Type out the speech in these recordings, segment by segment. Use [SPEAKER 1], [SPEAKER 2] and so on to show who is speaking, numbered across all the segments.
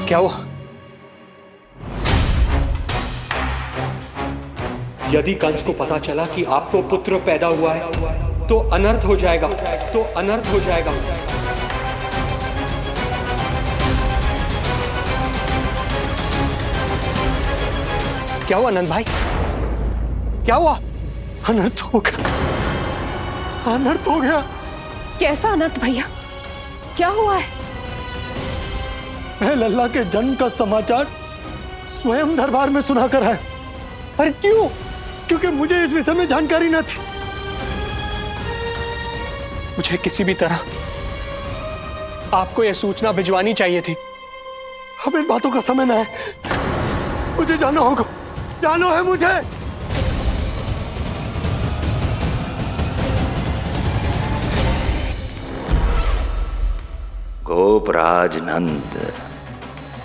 [SPEAKER 1] क्या हुआ? यदि कंस को पता चला कि आपको पुत्र पैदा हुआ है तो अनर्थ हो जाएगा, तो अनर्थ हो जाएगा। क्या हुआ नंद भाई? क्या हुआ?
[SPEAKER 2] अनर्थ हो गया, अनर्थ हो गया।
[SPEAKER 3] कैसा अनर्थ भैया? क्या हुआ है?
[SPEAKER 2] मैं लल्ला के जन्म का समाचार स्वयं दरबार में सुनाकर आया।
[SPEAKER 1] पर क्यों?
[SPEAKER 2] क्योंकि मुझे इस विषय में जानकारी न थी।
[SPEAKER 1] मुझे किसी भी तरह आपको यह सूचना भिजवानी चाहिए थी।
[SPEAKER 2] अब इन बातों का समय न है, मुझे जाना होगा, जाना है मुझे।
[SPEAKER 4] गोपराज नंद,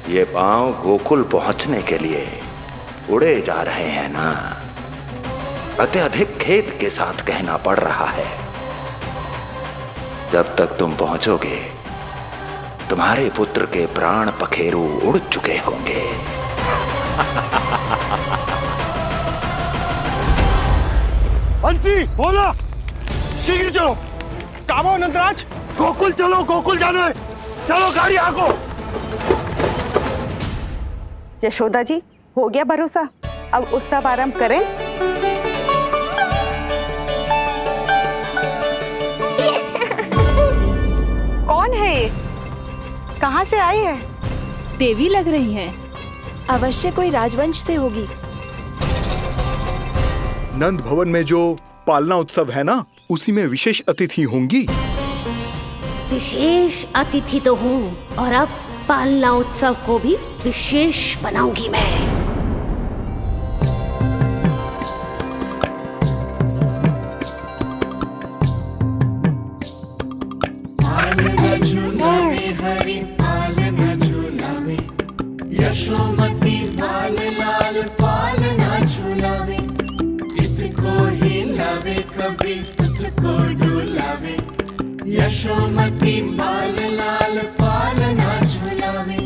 [SPEAKER 4] ये पांव गोकुल पहुंचने के लिए उड़े जा रहे हैं ना, अत्यधिक खेद के साथ कहना पड़ रहा है। जब तक तुम पहुंचोगे तुम्हारे पुत्र के प्राण पखेरु उड़ चुके होंगे।
[SPEAKER 2] बंसी बोला, शीघ्र चलो। काबो नंदराज, गोकुल चलो, गोकुल जाना है। चलो गाड़ी आगो।
[SPEAKER 5] यशोदा जी, हो गया भरोसा, अब उत्सव आरंभ करें। कौन है ये? कहाँ से आई है?
[SPEAKER 3] देवी लग रही हैं। अवश्य कोई राजवंश से होगी।
[SPEAKER 6] नंद भवन में जो पालना उत्सव है ना, उसी में विशेष अतिथि होंगी।
[SPEAKER 7] विशेष अतिथि तो हूँ, और अब पालना उत्सव को भी विशेष बनाऊंगी मैं।
[SPEAKER 8] पालना झूलावे हरि पालना झूलावे, यशोमती लाल लाल पालना झूलावे। इत को हिलावे कभी तुत को डुलावे, यशोमती लाल लाल पालना झूलावे।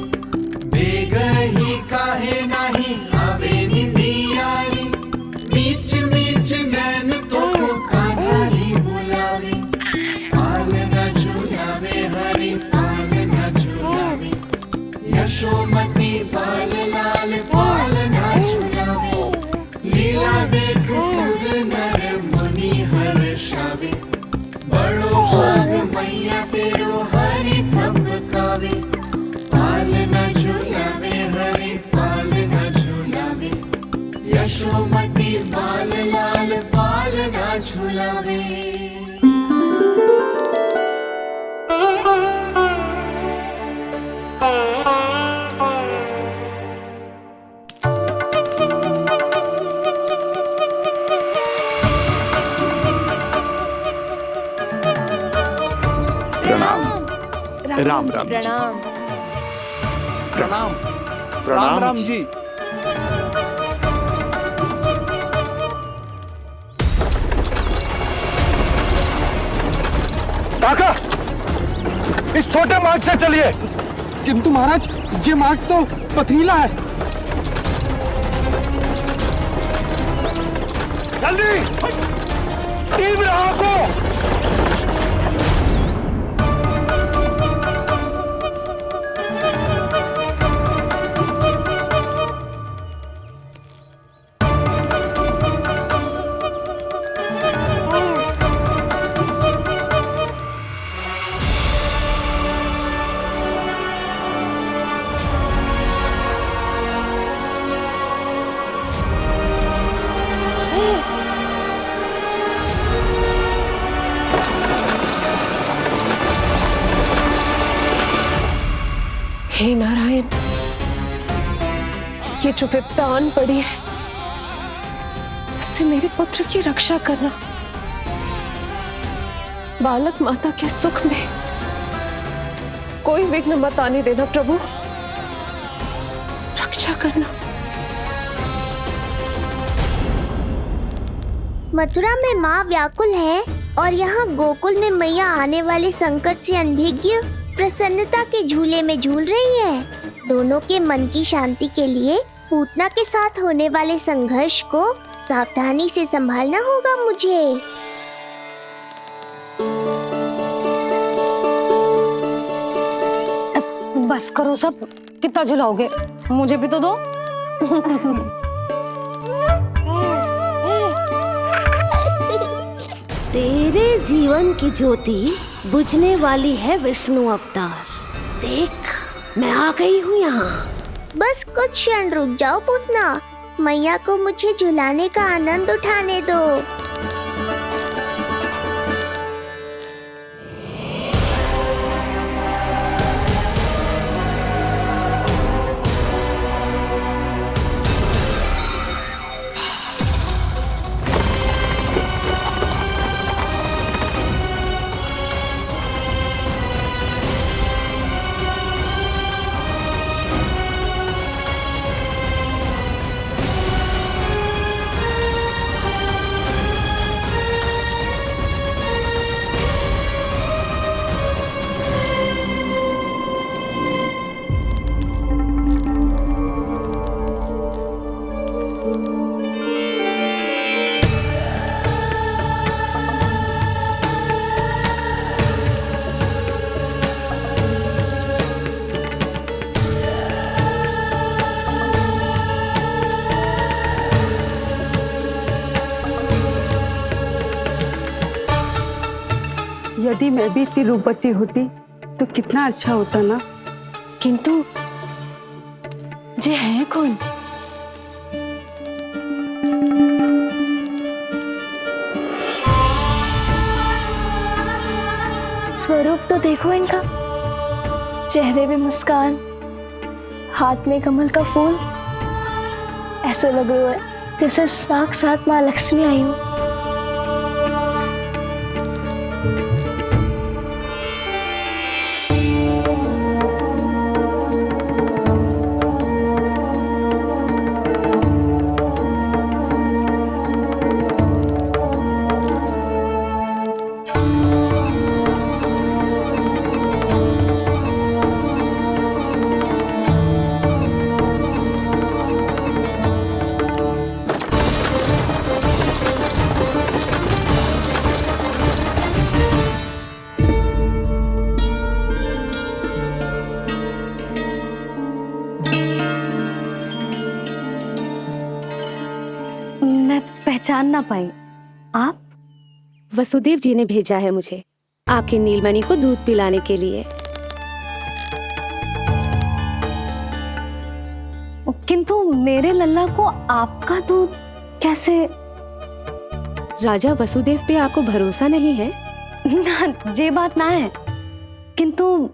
[SPEAKER 8] बेग ही काहे नाही आवे निदियारी, मीच मीच नैन तो कान्हारी बुलावे। पालना झूलावे हरि पालना झूलावे, यशोमती लाल लाल पालना झूलावे। लीला देख सुर नर मुनि हर्षावे, बड़ो भाग मैया तेरो हरि थपकावे। पालना झूलावे हरि पालना झूलावे, यशोमती लाल लाल पालना झूलावे।
[SPEAKER 6] राम राम
[SPEAKER 3] प्रणाम।
[SPEAKER 6] प्रणाम प्रणाम राम जी।
[SPEAKER 2] काका, इस छोटे मार्ग से चलिए। किंतु महाराज, ये मार्ग तो पथरीला है। जल्दी तीव्र आंको।
[SPEAKER 3] हे नारायण, ये जो विपदा आन पड़ी है, उससे मेरे पुत्र की रक्षा करना। बालक माता के सुख में कोई विघ्न मत आने देना प्रभु, रक्षा करना।
[SPEAKER 9] मथुरा में माँ व्याकुल है और यहाँ गोकुल में मैया आने वाले संकट से अनभिज्ञ प्रसन्नता के झूले में झूल रही है। दोनों के मन की शांति के लिए पूतना के साथ होने वाले संघर्ष को सावधानी से संभालना होगा मुझे।
[SPEAKER 3] बस करो सब, कितना झुलाओगे, मुझे भी तो दो।
[SPEAKER 7] तेरे जीवन की ज्योति बुझने वाली है विष्णु अवतार। देख, मैं आ गई हूँ यहाँ।
[SPEAKER 9] बस कुछ क्षण रुक जाओ पूतना, मैया को मुझे झुलाने का आनंद उठाने दो।
[SPEAKER 5] यदि मैं भी इतनी रूपवती होती तो कितना अच्छा होता ना।
[SPEAKER 3] किंतु जे है कौन?
[SPEAKER 10] स्वरूप तो देखो इनका, चेहरे में मुस्कान, हाथ में कमल का फूल। ऐसा लग रहा है जैसे साक्षात माँ लक्ष्मी आई हो। पहचान ना पाई। आप?
[SPEAKER 7] वसुदेव जी ने भेजा है मुझे आपकी नीलमणि को दूध पिलाने के लिए।
[SPEAKER 10] किंतु मेरे लल्ला को आपका दूध कैसे?
[SPEAKER 7] राजा वसुदेव पे आपको भरोसा नहीं है?
[SPEAKER 10] ना, ये बात ना है, किंतु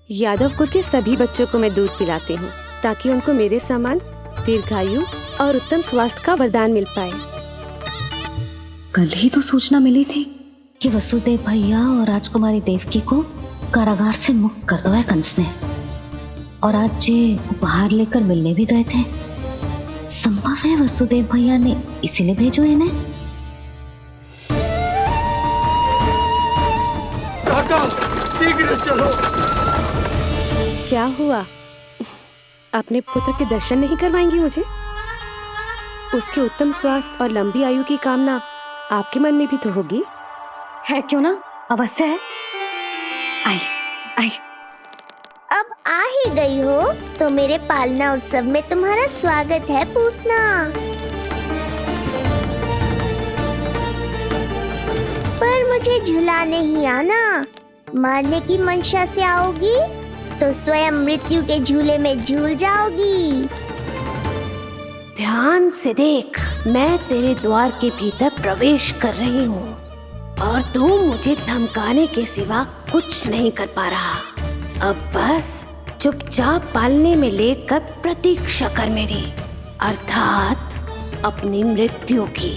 [SPEAKER 7] यादव कुल के सभी बच्चों को मैं दूध पिलाती हूँ ताकि उनको मेरे समान दीर्घायु और उत्तम स्वास्थ्य का वरदान मिल पाए।
[SPEAKER 10] कल ही तो सूचना मिली थी कि वसुदेव भैया और राजकुमारी देवकी को कारागार से मुक्त कर दो है कंस ने, और आज ये उपहार लेकर मिलने भी गए थे। संभव है वसुदेव भैया ने इसीलिए भेजो इन्हें।
[SPEAKER 2] शीघ्र चलो।
[SPEAKER 7] क्या हुआ? अपने पुत्र के दर्शन नहीं करवाएंगी मुझे? उसके उत्तम स्वास्थ्य और लंबी आयु की कामना आपके मन में भी तो होगी।
[SPEAKER 10] है क्यों ना, अवश्य है। आई आई।
[SPEAKER 9] अब आ ही गई हो तो मेरे पालना उत्सव में तुम्हारा स्वागत है पूतना। पर मुझे झुलाने ही आना, मारने की मंशा से आओगी तो स्वयं मृत्यु के झूले में झूल जाओगी।
[SPEAKER 7] ध्यान से देख, मैं तेरे द्वार के भीतर प्रवेश कर रही हूँ और तू मुझे धमकाने के सिवा कुछ नहीं कर पा रहा। अब बस चुपचाप पालने में लेटकर प्रतीक्षा कर मेरी, अर्थात अपनी मृत्यु की।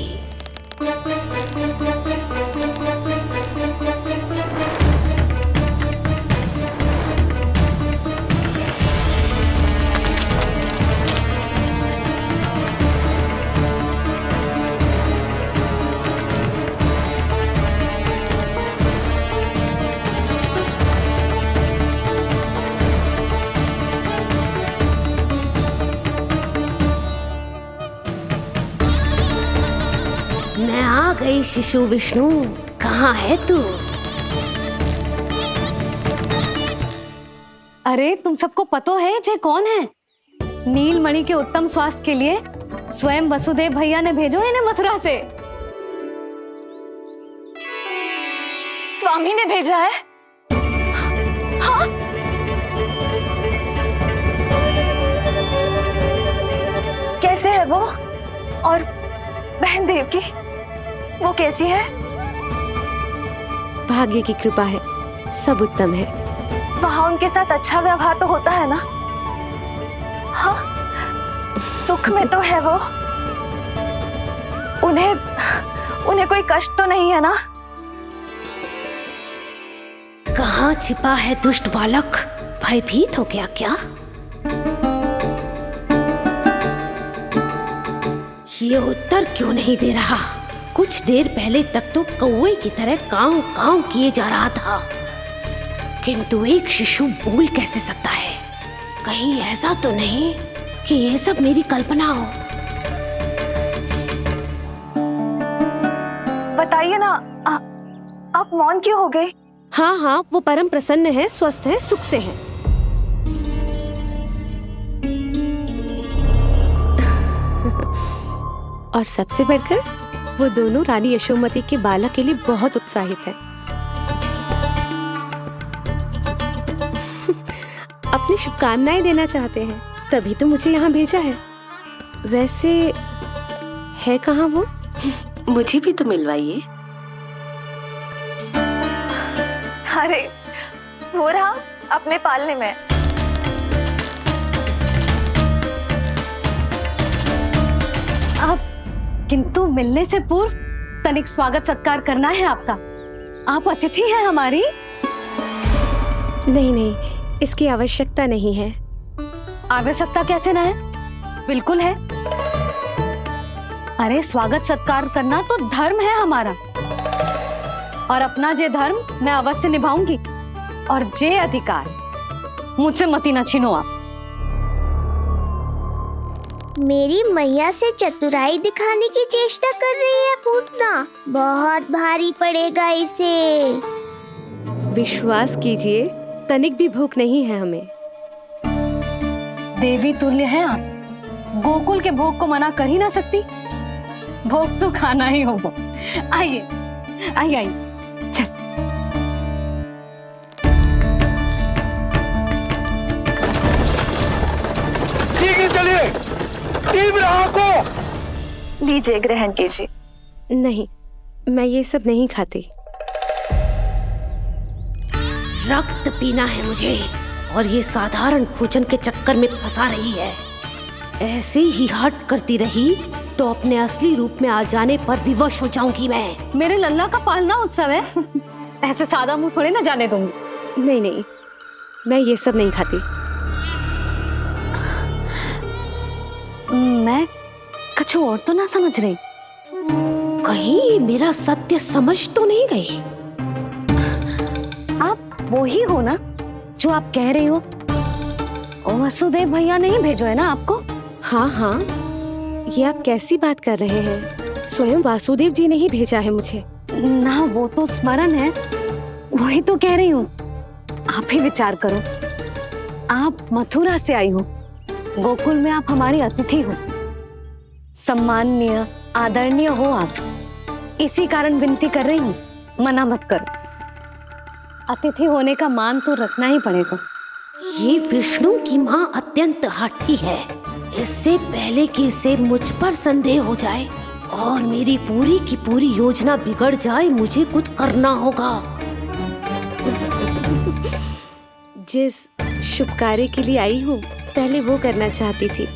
[SPEAKER 7] आ गई शिशु विष्णु, कहाँ है तू?
[SPEAKER 10] अरे तुम सबको पतो है जे कौन है? नीलमणि के उत्तम स्वास्थ्य के लिए स्वयं वसुदेव भैया ने भेजो इन्हें मथुरा से।
[SPEAKER 3] स्वामी ने भेजा है? हाँ? कैसे है वो? और बहन देवकी, वो कैसी है?
[SPEAKER 7] भाग्य की कृपा है, सब उत्तम है।
[SPEAKER 3] वहां उनके साथ अच्छा व्यवहार तो होता है ना? हाँ, सुख में तो है वो। उन्हें कोई कष्ट तो नहीं है ना?
[SPEAKER 7] कहाँ छिपा है दुष्ट बालक? भयभीत हो गया क्या? ये उत्तर क्यों नहीं दे रहा? कुछ देर पहले तक तो कौवे की तरह कांव कांव किए जा रहा था, किंतु एक शिशु बोल कैसे सकता है? कहीं ऐसा तो नहीं कि ये सब मेरी कल्पना हो?
[SPEAKER 3] बताइए ना, आप मौन क्यों हो गए?
[SPEAKER 7] हाँ हाँ, वो परम प्रसन्न है, स्वस्थ है, सुख से है। और सबसे बढ़कर वो दोनों रानी यशोमती के बालक के लिए बहुत उत्साहित है। अपनी शुभकामनाएं देना चाहते हैं, तभी तो मुझे यहाँ भेजा है। वैसे है कहाँ वो? मुझे भी तो मिलवाइए।
[SPEAKER 3] अरे वो रहा अपने पालने में।
[SPEAKER 10] आप किंतु मिलने से पूर्व तनिक स्वागत सत्कार करना है आपका। आप अतिथि हैं हमारी।
[SPEAKER 7] नहीं नहीं, इसकी आवश्यकता नहीं है।
[SPEAKER 10] आवश्यकता कैसे ना है? बिल्कुल है। अरे स्वागत सत्कार करना तो धर्म है हमारा, और अपना जे धर्म मैं अवश्य निभाऊंगी, और जे अधिकार मुझसे मती न छीनो आप।
[SPEAKER 9] मेरी मैया से चतुराई दिखाने की चेष्टा कर रही है पूतना। बहुत भारी पड़ेगा इसे।
[SPEAKER 7] विश्वास कीजिए, तनिक भी भूख नहीं है हमें।
[SPEAKER 10] देवी तुल्य हैं आप, गोकुल के भोग को मना कर ही ना सकती। भोग तो खाना ही होगा। आइए आइए आइए, चल।
[SPEAKER 2] शीघ्र चलिए, तीव्र आंखों।
[SPEAKER 3] लीजिए, ग्रहण कीजिए।
[SPEAKER 7] नहीं, मैं ये सब नहीं खाती। रक्त पीना है मुझे, और ये साधारण भोजन के चक्कर में फंसा रही है। ऐसे ही हट करती रही तो अपने असली रूप में आ जाने पर विवश हो जाऊंगी मैं।
[SPEAKER 10] मेरे लल्ला का पालना उत्सव है, ऐसे सादा मुंह थोड़े ना जाने दूंगी।
[SPEAKER 7] नहीं नहीं, मैं ये सब नहीं खाती।
[SPEAKER 10] मैं कुछ और तो ना समझ रही।
[SPEAKER 7] कहीं ये मेरा सत्य समझ तो नहीं गई?
[SPEAKER 10] आप वो ही हो ना जो आप कह रही हो? वसुदेव भैया ने ही भेजो है ना आपको?
[SPEAKER 7] हाँ हाँ, ये आप कैसी बात कर रहे हैं? स्वयं वासुदेव जी ने ही भेजा है मुझे।
[SPEAKER 10] ना, वो तो स्मरण है, वही तो कह रही हूँ। आप ही विचार करो, आप मथुरा से आई हो, गोकुल में आप हमारी अतिथि हो, सम्माननीय आदरणीय हो आप। इसी कारण विनती कर रही हूँ, मना मत करो। अतिथि होने का मान तो रखना ही पड़ेगा।
[SPEAKER 7] ये विष्णु की माँ अत्यंत हठी है। इससे पहले कि इसे मुझ पर संदेह हो जाए और मेरी पूरी की पूरी योजना बिगड़ जाए, मुझे कुछ करना होगा। जिस शुभ कार्य के लिए आई हूँ, पहले वो करना चाहती थी,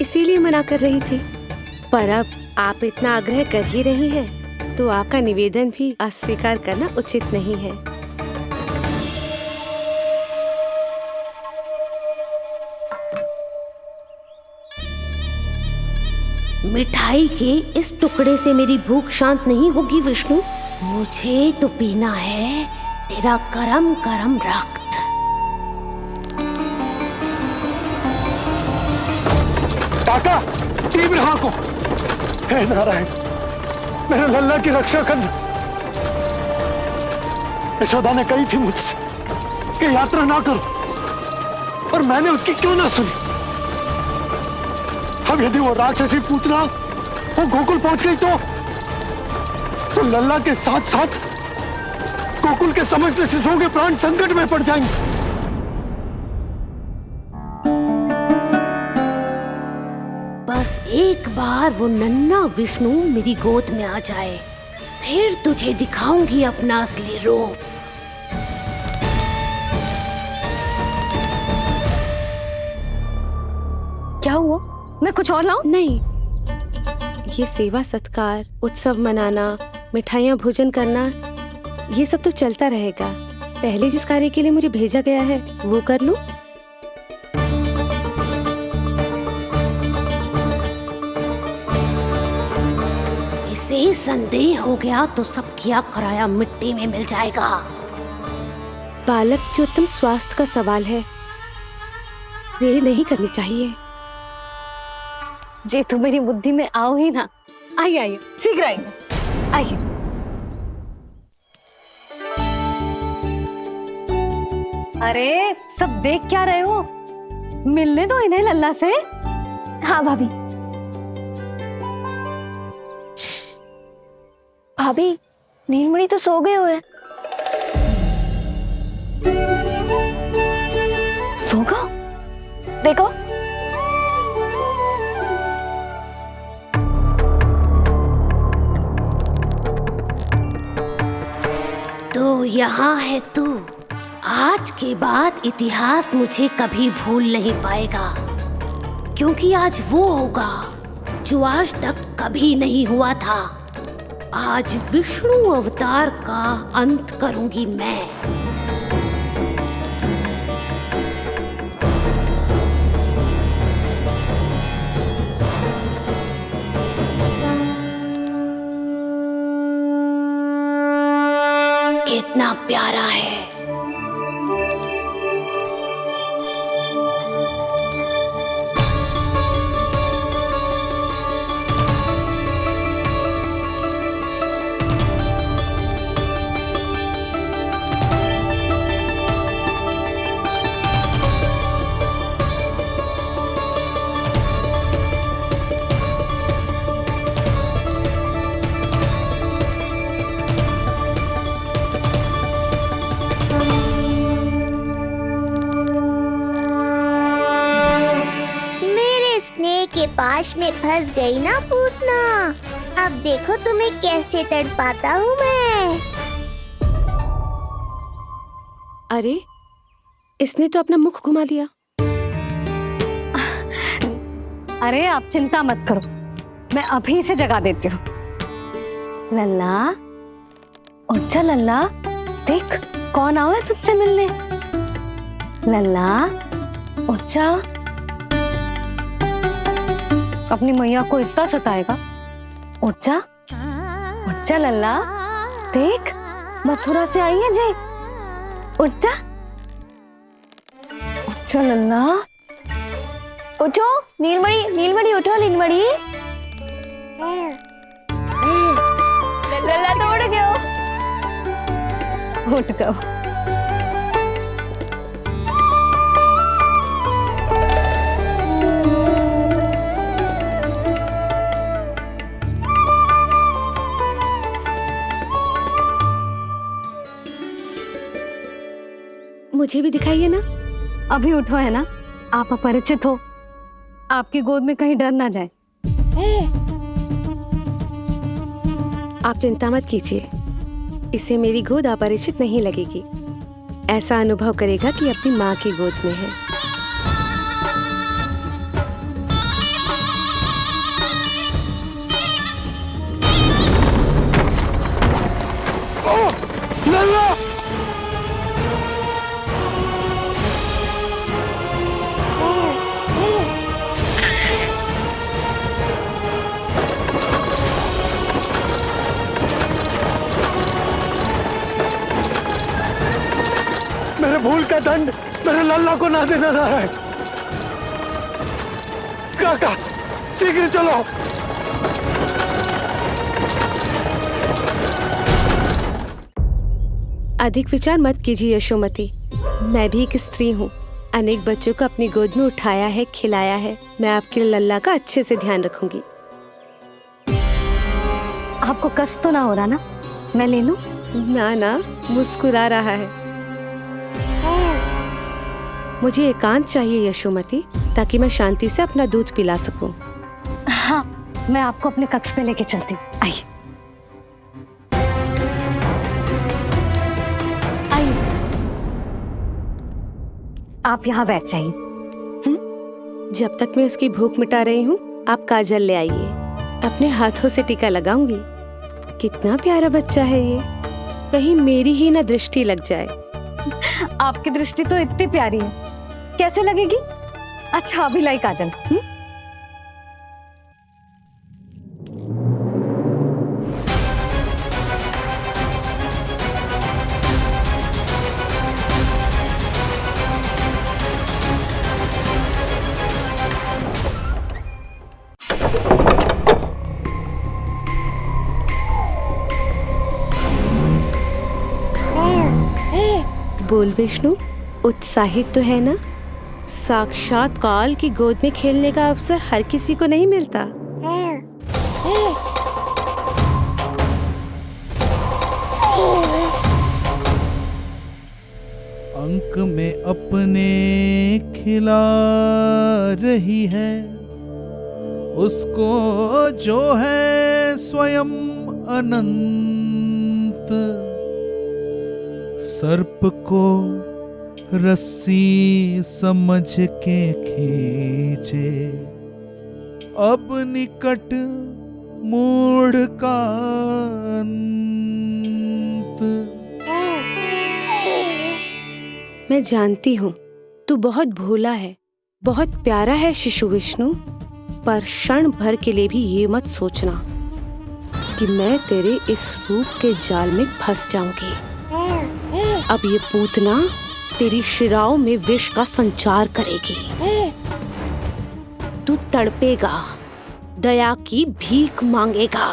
[SPEAKER 7] इसीलिए मना कर रही थी। पर अब आप इतना आग्रह कर ही रही हैं, तो आपका निवेदन भी अस्वीकार करना उचित नहीं है। मिठाई के इस टुकड़े से मेरी भूख शांत नहीं होगी विष्णु। मुझे तो पीना है तेरा गरम गरम रक्त।
[SPEAKER 2] ताका, तीव्र आंखों। हे नारायण, मेरे लल्ला की रक्षा करना। यशोदा ने कही थी मुझसे कि यात्रा ना करो, और मैंने उसकी क्यों ना सुनी। अब यदि वो राक्षसी पूतना वो गोकुल पहुंच गई तो लल्ला के साथ साथ गोकुल के समस्त शिशुओं के प्राण संकट में पड़ जाएंगे।
[SPEAKER 7] बस एक बार वो नन्हा विष्णु मेरी गोद में आ जाए, फिर तुझे दिखाऊंगी अपना असली रूप।
[SPEAKER 3] क्या हुआ? मैं कुछ और लाऊं?
[SPEAKER 7] नहीं, ये सेवा सत्कार, उत्सव मनाना, मिठाइयाँ भोजन करना, ये सब तो चलता रहेगा। पहले जिस कार्य के लिए मुझे भेजा गया है वो कर लूं। इसे संदेह हो गया तो सब किया कराया मिट्टी में मिल जाएगा। बालक के उत्तम स्वास्थ्य का सवाल है, देरी नहीं करनी चाहिए।
[SPEAKER 3] जे तो मेरी बुद्धि में आओ ही ना। आइए आइए, शीघ्र आइए, आइए। अरे सब देख क्या रहे हो? मिलने दो इन्हें लल्ला से।
[SPEAKER 9] हाँ भाभी। भाभी, नीलमणि तो सो गए हुए।
[SPEAKER 3] सो गया?
[SPEAKER 9] देखो।
[SPEAKER 7] तो यहाँ है तू। आज के बाद इतिहास मुझे कभी भूल नहीं पाएगा, क्योंकि आज वो होगा जो आज तक कभी नहीं हुआ था। आज विष्णु अवतार का अंत करूंगी मैं। कितना प्यारा है।
[SPEAKER 9] के पास में फंस गई ना पूतना। अब देखो तुम्हें कैसे तड़पाता हूँ मैं।
[SPEAKER 7] अरे, इसने तो अपना मुख घुमा लिया।
[SPEAKER 3] अरे आप चिंता मत करो, मैं अभी इसे जगा देती हूँ। लल्ला, उठ जा लल्ला, देख कौन आया है तुझसे मिलने। लल्ला, उठ जा। अपनी मैया को इतना सताएगा? उठ जा लल्ला, देख मथुरा से आई है जय। उठ जा लल्ला।
[SPEAKER 9] उठो नीलमणि, नीलमणि उठो नीलमणि। लल्ला तो उठ गयो।
[SPEAKER 3] उठ गयो।
[SPEAKER 7] मुझे भी दिखाइए ना।
[SPEAKER 3] अभी उठो है ना, आप अपरिचित हो, आपकी गोद में कहीं डर ना जाए।
[SPEAKER 7] आप चिंता मत कीजिए, इसे मेरी गोद अपरिचित नहीं लगेगी। ऐसा अनुभव करेगा कि अपनी माँ की गोद में है।
[SPEAKER 2] मेरे भूल का दंड मेरे लल्ला को ना देना ना है। काका, शीघ्र चलो।
[SPEAKER 7] अधिक विचार मत कीजिए यशोमती। मैं भी एक स्त्री हूँ, अनेक बच्चों को अपनी गोद में उठाया है, खिलाया है। मैं आपके लल्ला का अच्छे से ध्यान रखूंगी।
[SPEAKER 3] आपको कष्ट तो ना हो रहा ना? मैं ले लूं?
[SPEAKER 7] ना ना, मुस्कुरा रहा है। मुझे एकांत चाहिए यशोमती, ताकि मैं शांति से अपना दूध पिला सकूं।
[SPEAKER 3] हाँ, मैं आपको अपने कक्ष में लेके चलती हूँ। आइए आइए, आप यहाँ बैठ जाइए।
[SPEAKER 7] जब तक मैं उसकी भूख मिटा रही हूँ, आप काजल ले आइए। अपने हाथों से टीका लगाऊंगी। कितना प्यारा बच्चा है ये, कहीं मेरी ही ना दृष्टि लग जाए।
[SPEAKER 3] आपकी दृष्टि तो इतनी प्यारी है, कैसे लगेगी? अच्छा अभी लाई काजल।
[SPEAKER 7] बोल विष्णु, उत्साहित तो है ना? साक्षात काल की गोद में खेलने का अवसर हर किसी को नहीं मिलता।
[SPEAKER 8] अंक में अपने खिला रही है, उसको जो है स्वयं अनंत। सर्प को रस्सी समझ के खींचे, अब निकट मूढ़ का अंत।
[SPEAKER 7] मैं जानती हूँ तू बहुत भोला है, बहुत प्यारा है शिशु विष्णु, पर क्षण भर के लिए भी ये मत सोचना कि मैं तेरे इस रूप के जाल में फंस जाऊंगी। अब ये पूतना तेरी शिराओं में विष का संचार करेगी। तू तड़पेगा, दया की भीख मांगेगा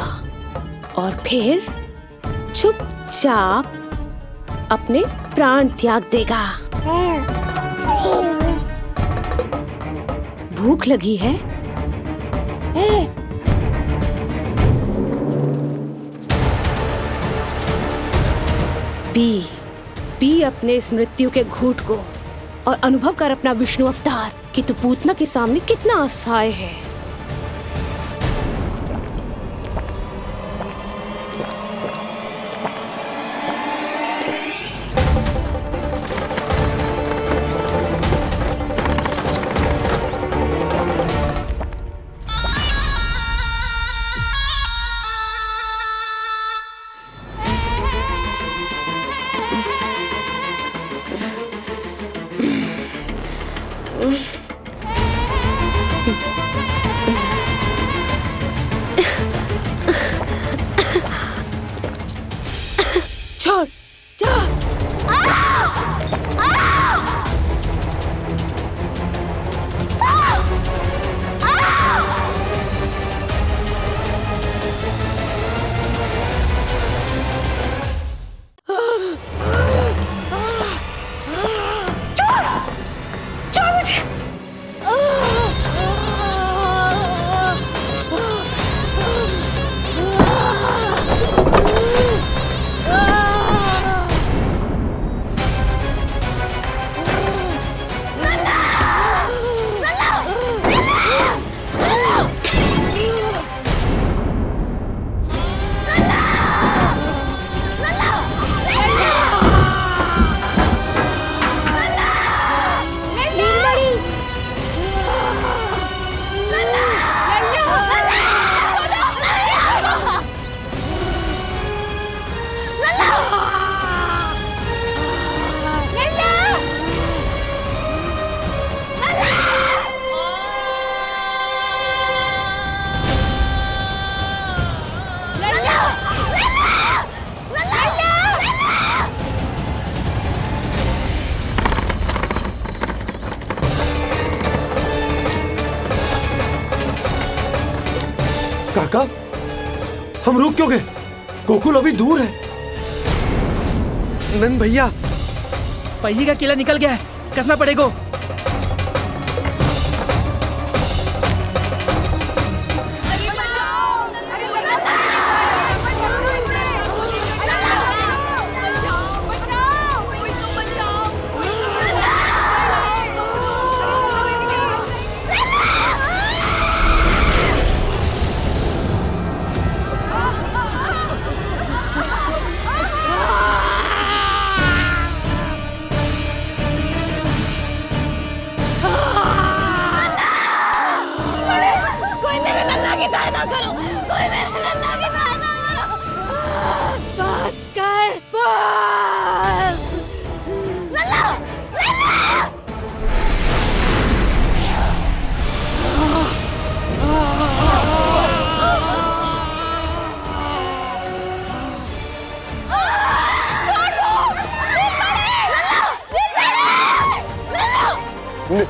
[SPEAKER 7] और फिर चुपचाप अपने प्राण त्याग देगा। भूख लगी है? पी अपने इस मृत्यु के घूंट को और अनुभव कर अपना विष्णु अवतार कि तू पूतना के सामने कितना असहाय है।
[SPEAKER 2] काका, हम रुक क्यों गए? गोकुल अभी दूर है। नंद भैया,
[SPEAKER 11] पहिए का किला निकल गया है, कसना पड़ेगा।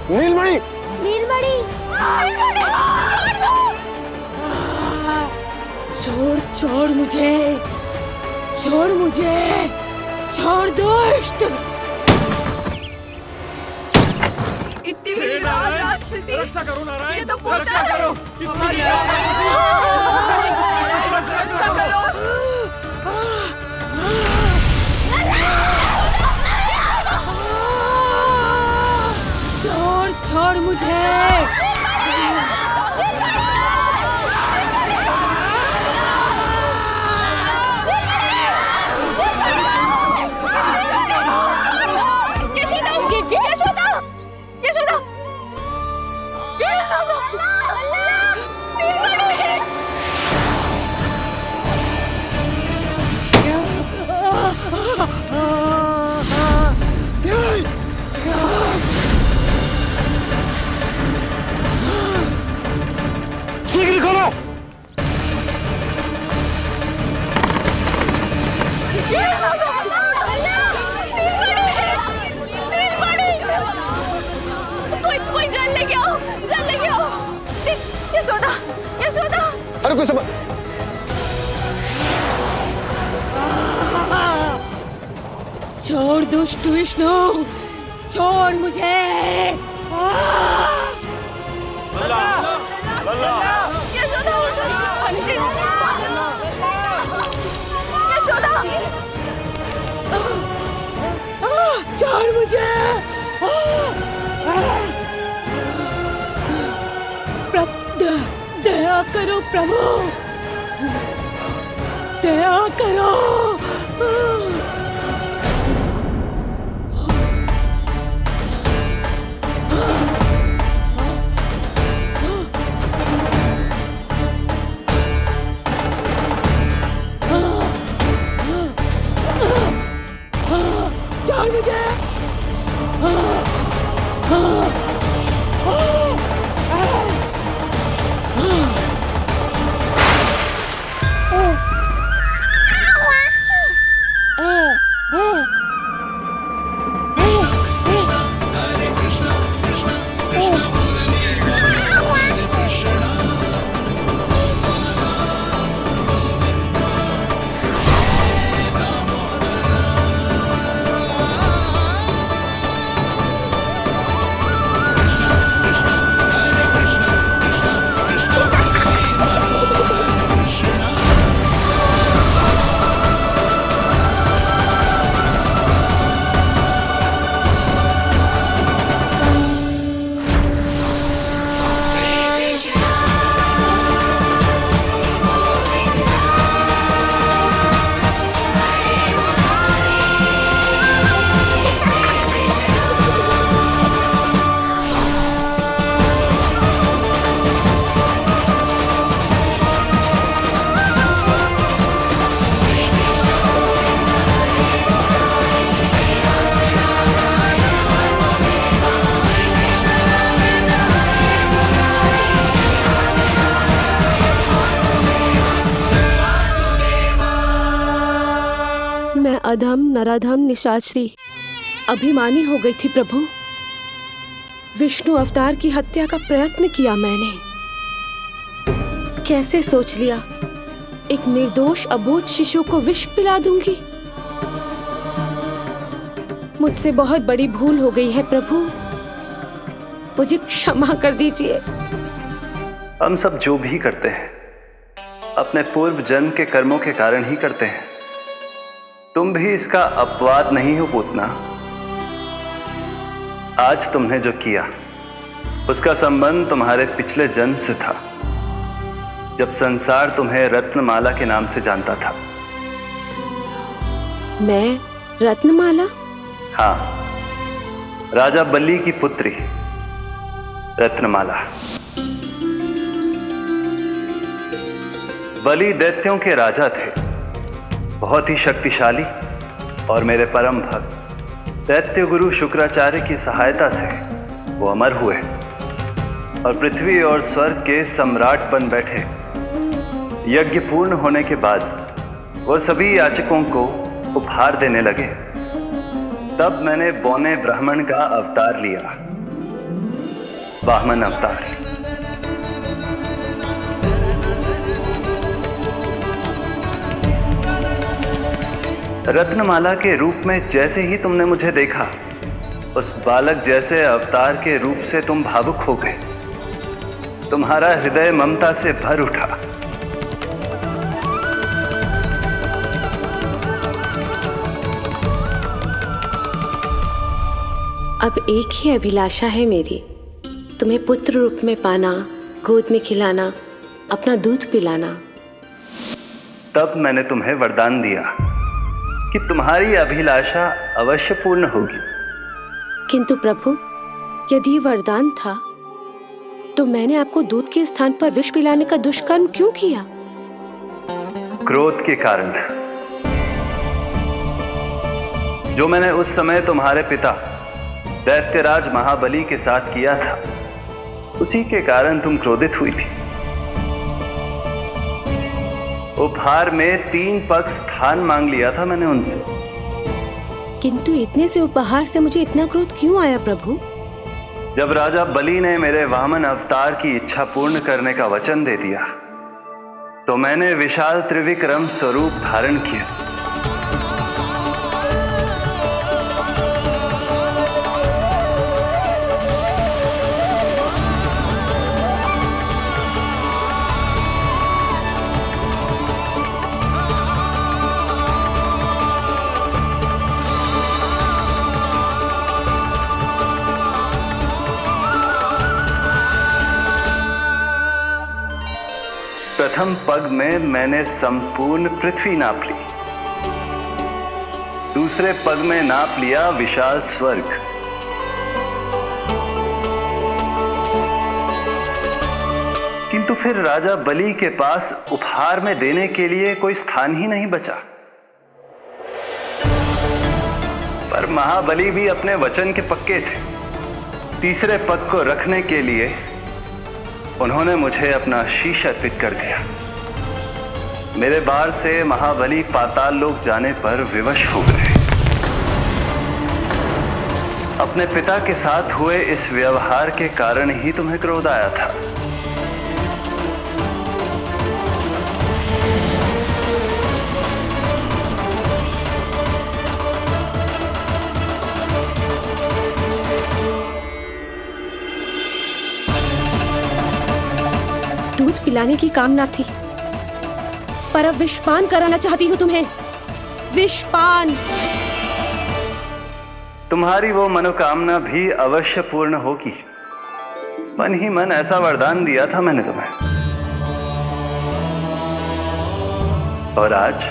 [SPEAKER 2] नीलमणि,
[SPEAKER 9] नीलमणि,
[SPEAKER 7] छोड़ छोड़ मुझे, छोड़ मुझे, छोड़ दुष्ट।
[SPEAKER 12] इतनी राक्षसी, रक्षा करो नारायण, ये तो रक्षा करो, रक्षा करो।
[SPEAKER 7] छोड़ छोड़ मुझे।
[SPEAKER 2] शीघ्र करो।
[SPEAKER 12] कोई जल लेके आओ, जल लेके आओ। यशोदा, यशोदा।
[SPEAKER 2] अरे कोई समझ।
[SPEAKER 7] छोड़ दुष्ट विष्णु, छोड़ मुझे। छोड़ मुझे। दया करो प्रभु, दया करो। छोड़ मुझे। अधम नराधम निशाचरी अभिमानी हो गई थी प्रभु। विष्णु अवतार की हत्या का प्रयत्न किया मैंने। कैसे सोच लिया एक निर्दोष अबोध शिशु को विष पिला दूंगी। मुझसे बहुत बड़ी भूल हो गई है प्रभु, मुझे क्षमा कर दीजिए।
[SPEAKER 13] हम सब जो भी करते हैं अपने पूर्व जन्म के कर्मों के कारण ही करते हैं। तुम भी इसका अपवाद नहीं हो पूतना। आज तुमने जो किया उसका संबंध तुम्हारे पिछले जन्म से था, जब संसार तुम्हें रत्नमाला के नाम से जानता था।
[SPEAKER 7] मैं रत्नमाला?
[SPEAKER 13] हाँ, राजा बलि की पुत्री रत्नमाला। बलि दैत्यों के राजा थे, बहुत ही शक्तिशाली, और मेरे परम भक्त दैत्य गुरु शुक्राचार्य की सहायता से वो अमर हुए और पृथ्वी और स्वर्ग के सम्राट बन बैठे। यज्ञ पूर्ण होने के बाद वो सभी याचकों को उपहार देने लगे। तब मैंने बौने ब्राह्मण का अवतार लिया, वामन अवतार। रत्नमाला के रूप में जैसे ही तुमने मुझे देखा, उस बालक जैसे अवतार के रूप से तुम भावुक हो गए। तुम्हारा हृदय ममता से भर उठा।
[SPEAKER 7] अब एक ही अभिलाषा है मेरी, तुम्हें पुत्र रूप में पाना, गोद में खिलाना, अपना दूध पिलाना।
[SPEAKER 13] तब मैंने तुम्हें वरदान दिया कि तुम्हारी अभिलाषा अवश्य पूर्ण होगी।
[SPEAKER 7] किंतु प्रभु, यदि वरदान था तो मैंने आपको दूध के स्थान पर विष पिलाने का दुष्कर्म क्यों किया?
[SPEAKER 13] क्रोध के कारण, जो मैंने उस समय तुम्हारे पिता दैत्यराज महाबली के साथ किया था, उसी के कारण तुम क्रोधित हुई थी। उपहार में 3 पग स्थान मांग लिया था मैंने उनसे।
[SPEAKER 7] किंतु इतने से उपहार से मुझे इतना क्रोध क्यों आया प्रभु?
[SPEAKER 13] जब राजा बलि ने मेरे वामन अवतार की इच्छा पूर्ण करने का वचन दे दिया, तो मैंने विशाल त्रिविक्रम स्वरूप धारण किया। प्रथम पग में मैंने संपूर्ण पृथ्वी नाप ली, दूसरे पग में नाप लिया विशाल स्वर्ग, किंतु फिर राजा बलि के पास उपहार में देने के लिए कोई स्थान ही नहीं बचा। पर महाबली भी अपने वचन के पक्के थे। तीसरे पग को रखने के लिए उन्होंने मुझे अपना शीश अर्पित कर दिया। मेरे बार से महाबली पाताल लोक जाने पर विवश हो गए। अपने पिता के साथ हुए इस व्यवहार के कारण ही तुम्हें क्रोध आया था।
[SPEAKER 7] दूध पिलाने की कामना थी, पर अब विषपान कराना चाहती हूँ तुम्हें। विषपान।
[SPEAKER 13] तुम्हारी वो मनोकामना भी अवश्य पूर्ण होगी। मन ही मन ऐसा वरदान दिया था मैंने तुम्हें। और आज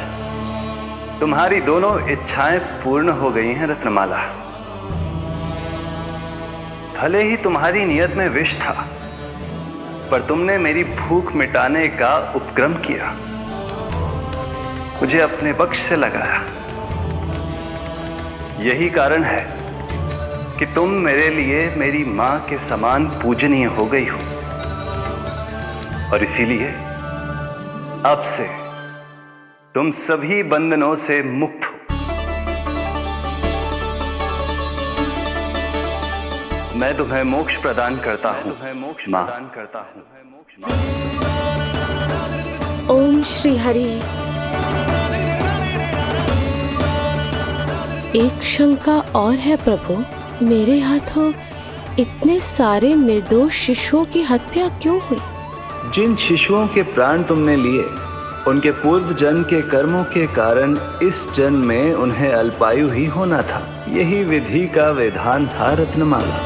[SPEAKER 13] तुम्हारी दोनों इच्छाएं पूर्ण हो गई हैं रत्नमाला। भले ही तुम्हारी नियत में विष था, पर तुमने मेरी भूख मिटाने का उपक्रम किया, मुझे अपने पक्ष से लगाया। यही कारण है कि तुम मेरे लिए मेरी मां के समान पूजनीय हो गई हो, और इसीलिए अब से तुम सभी बंधनों से मुक्त हो। मैं तुम्हें मोक्ष प्रदान करता हूं, मां।
[SPEAKER 7] ओम श्री हरि। एक शंका और है प्रभु, मेरे हाथों इतने सारे निर्दोष शिशुओं की हत्या क्यों हुई?
[SPEAKER 13] जिन शिशुओं के प्राण तुमने लिए, उनके पूर्व जन्म के कर्मों के कारण इस जन्म में उन्हें अल्पायु ही होना था। यही विधि का विधान था रत्नमाला।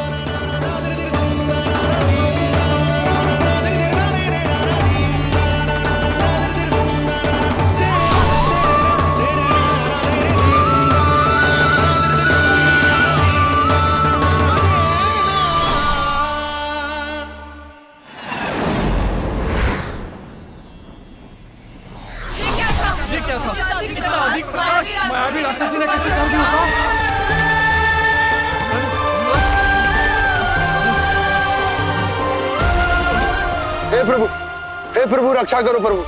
[SPEAKER 2] हे प्रभु रक्षा करो प्रभु।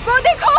[SPEAKER 12] वो देखो,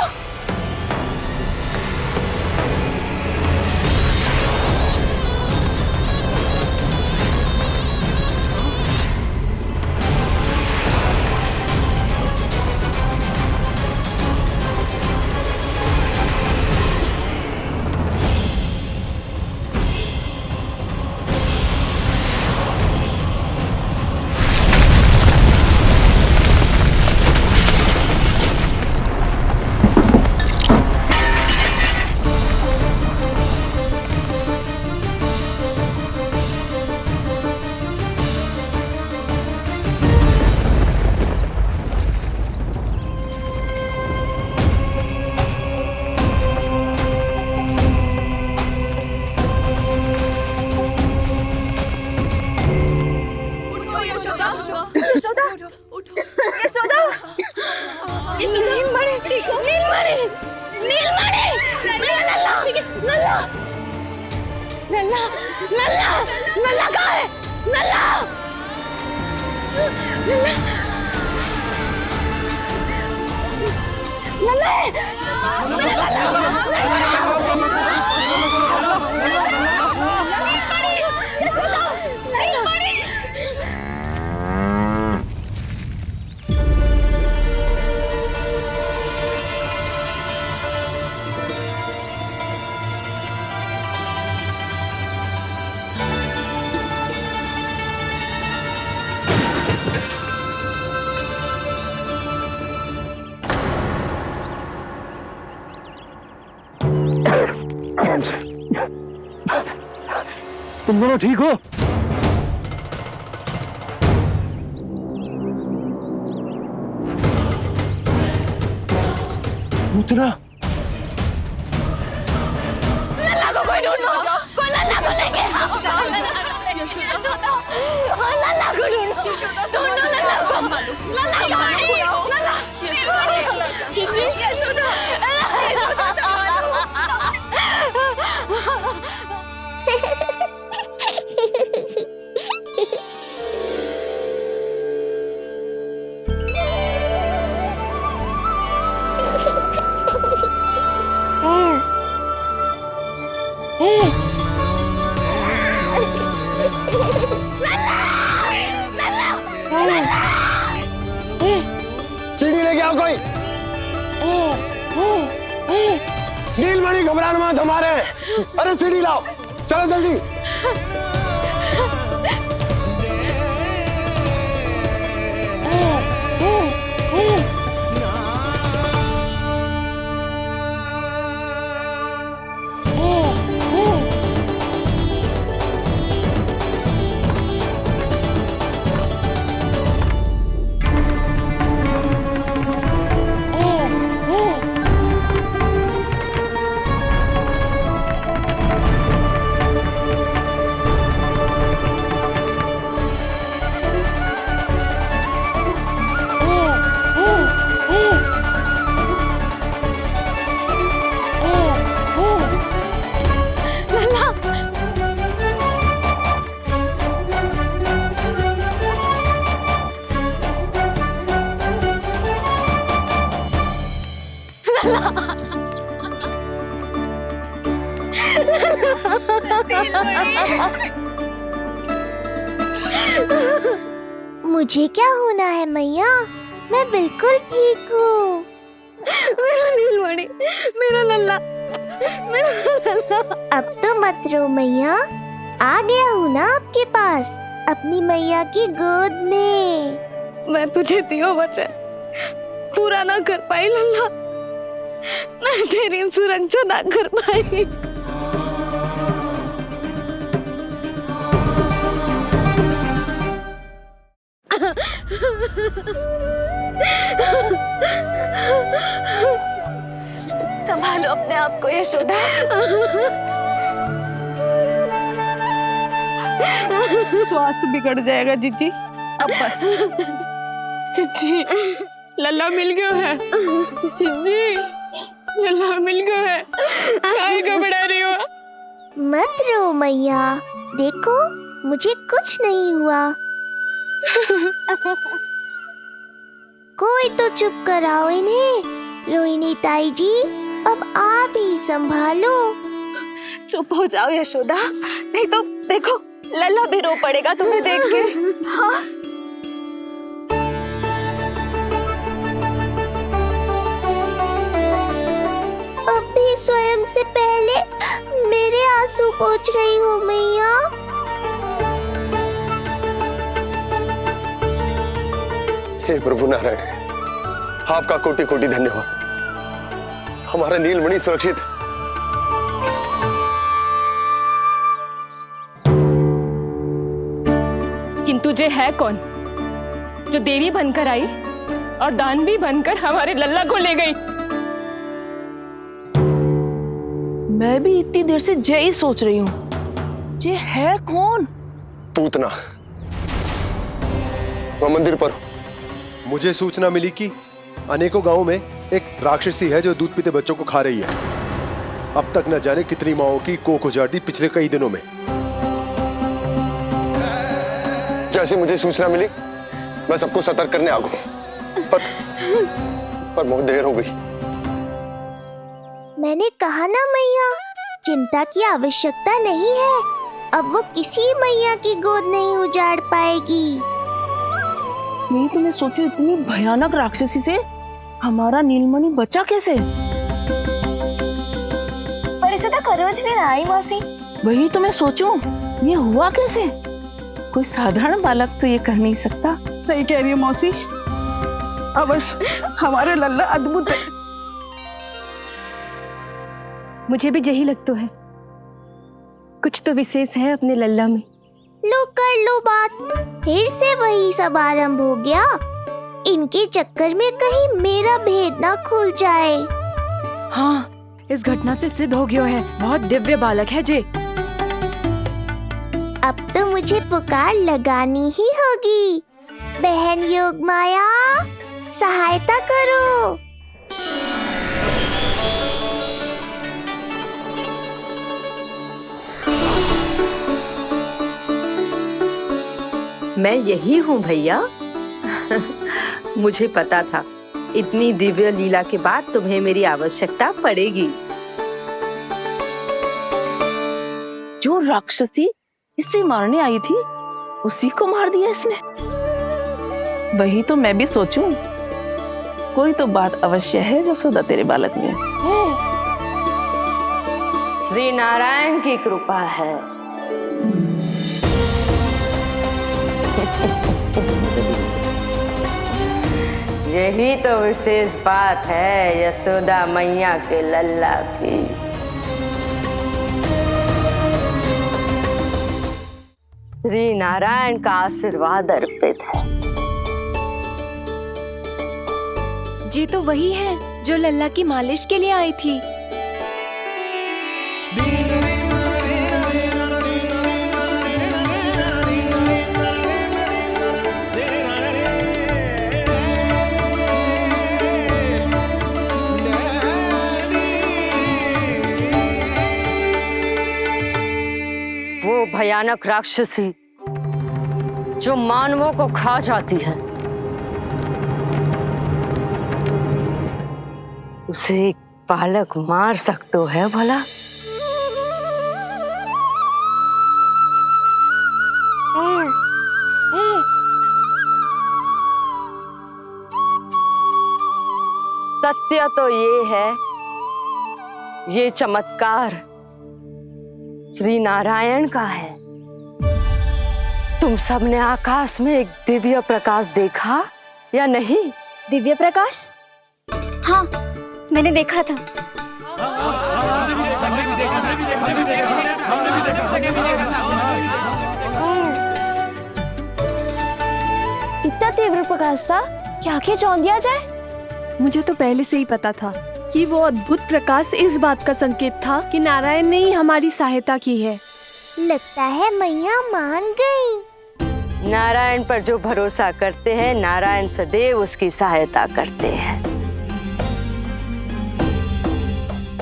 [SPEAKER 2] तुम दोनों ठीक हो? पूतना
[SPEAKER 12] लल्ला को कोई ढूंढो, कोई लल्ला को लेके आओ। यशोदा, लल्ला को ढूंढो, ढूंढो लल्ला को, लल्ला को ढूंढो, लल्ला, यशोदा,
[SPEAKER 2] सीढ़ी लेके आओ कोई। नीलमणि घबराना मत, हमारे। अरे सीढ़ी लाओ, चलो जल्दी।
[SPEAKER 9] मुझे क्या होना है मैया, मैं बिल्कुल ठीक हूँ।
[SPEAKER 12] मेरा नीलमणि, मेरा लल्ला, मेरा लल्ला।
[SPEAKER 9] अब तो मत रो मैया, आ गया हूँ ना आपके पास, अपनी मैया की गोद में।
[SPEAKER 12] मैं तुझे दियो वचन पूरा ना कर पाई लल्ला, मैं तेरी सुरक्षा ना कर पाई। संभालो अपने आप को यशोदा।
[SPEAKER 5] स्वास्थ्य बिगड़ जाएगा जीजी, अब बस।
[SPEAKER 12] चिच्ची, लल्ला मिल गयो है। चिच्ची, लल्ला मिल गयो है। काहे घबरा रही हो?
[SPEAKER 9] मत रो मैया, देखो मुझे कुछ नहीं हुआ। कोई तो चुप कराओ इन्हें। रोहिणी ताई जी, अब आप ही संभालो।
[SPEAKER 12] चुप हो जाओ यशोदा, नहीं तो देखो लल्ला भी रो पड़ेगा तुम्हें देख के। हाँ?
[SPEAKER 9] अब भी स्वयं से पहले मेरे आंसू पोंछ रही हो मैया।
[SPEAKER 2] हे प्रभु नारायण, आपका कोटि कोटि धन्यवाद। हमारा नीलमणि सुरक्षित।
[SPEAKER 12] किंतु जे है कौन जो देवी बनकर आई और दानवी बनकर हमारे लल्ला को ले गई?
[SPEAKER 14] मैं भी इतनी देर से जय ही सोच रही हूँ, जे है कौन?
[SPEAKER 2] पूतना। तो मंदिर पर मुझे सूचना मिली कि अनेकों गांवों में एक राक्षसी है जो दूध पीते बच्चों को खा रही है। अब तक न जाने कितनी माओं की कोख उजाड़ दी पिछले कई दिनों में। जैसे मुझे सूचना मिली मैं सबको सतर्क करने आ गया, पर बहुत देर हो गई।
[SPEAKER 9] मैंने कहा ना मैया, चिंता की आवश्यकता नहीं है। अब वो किसी मैया की गोद नहीं उजाड़ पाएगी।
[SPEAKER 14] मैं तो मैं सोचू इतनी भयानक राक्षसी से हमारा नीलमणि बचा कैसे?
[SPEAKER 12] पर इसे तो करोज भी ना आई मौसी।
[SPEAKER 14] वही तो मैं सोचूं, ये हुआ कैसे? कोई साधारण बालक तो ये कर नहीं सकता।
[SPEAKER 5] सही कह रही है मौसी, अवश्य हमारे लल्ला अद्भुत है।
[SPEAKER 12] मुझे भी यही लगता है, कुछ तो विशेष है अपने लल्ला में।
[SPEAKER 9] लो कर लो बात, फिर से वही सब आरंभ हो गया। इनके चक्कर में कहीं मेरा भेद ना खुल जाए।
[SPEAKER 12] हाँ, इस घटना से सिद्ध हो गया है, बहुत दिव्य बालक है जे।
[SPEAKER 9] अब तो मुझे पुकार लगानी ही होगी। बहन योग माया, सहायता करो।
[SPEAKER 15] मैं यही हूँ भैया। मुझे पता था इतनी दिव्य लीला के बाद तुम्हें मेरी आवश्यकता पड़ेगी।
[SPEAKER 14] जो राक्षसी इसे मारने आई थी उसी को मार दिया इसने। वही तो मैं भी सोचूं, कोई तो बात अवश्य है जसोदा तेरे बालक में।
[SPEAKER 15] श्री नारायण की कृपा है। यही तो विशेष बात है यशोदा मैया के लल्ला की। श्री नारायण का आशीर्वाद अर्पित है।
[SPEAKER 12] जी तो वही है जो लल्ला की मालिश के लिए आई थी।
[SPEAKER 15] भयानक राक्षसी जो मानवों को खा जाती है, उसे एक बालक मार सकता है भला? सत्य तो ये है, ये चमत्कार श्री नारायण का है। तुम सबने आकाश में एक दिव्य प्रकाश देखा या नहीं?
[SPEAKER 10] दिव्य प्रकाश? हाँ, मैंने देखा था।
[SPEAKER 12] इतना तीव्र प्रकाश था कि आंखें चौंध दिया जाए।
[SPEAKER 16] मुझे तो पहले से ही पता था कि वो अद्भुत प्रकाश इस बात का संकेत था कि नारायण ने ही हमारी सहायता की है।
[SPEAKER 9] लगता है मैया मान गई।
[SPEAKER 15] नारायण पर जो भरोसा करते हैं, नारायण सदैव उसकी सहायता करते हैं।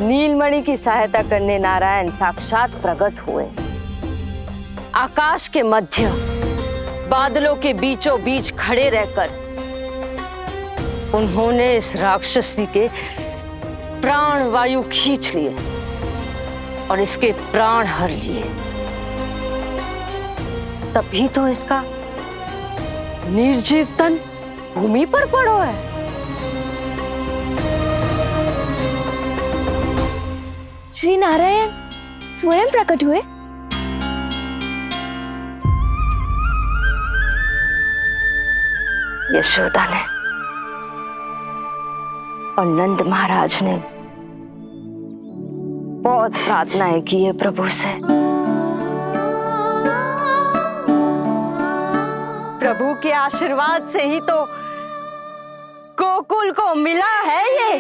[SPEAKER 15] नीलमणि की सहायता करने नारायण साक्षात प्रकट हुए। आकाश के मध्य बादलों के बीचों बीच खड़े रहकर उन्होंने इस राक्षसी के प्राण वायु खींच लिए और इसके प्राण हर लिए। तभी तो इसका निर्जीव तन भूमि पर पड़ो है।
[SPEAKER 12] श्री नारायण स्वयं प्रकट हुए।
[SPEAKER 15] यशोदा ने और नंद महाराज ने बहुत प्रार्थनाएं की है प्रभु से। प्रभु के आशीर्वाद से ही तो गोकुल को मिला है ये।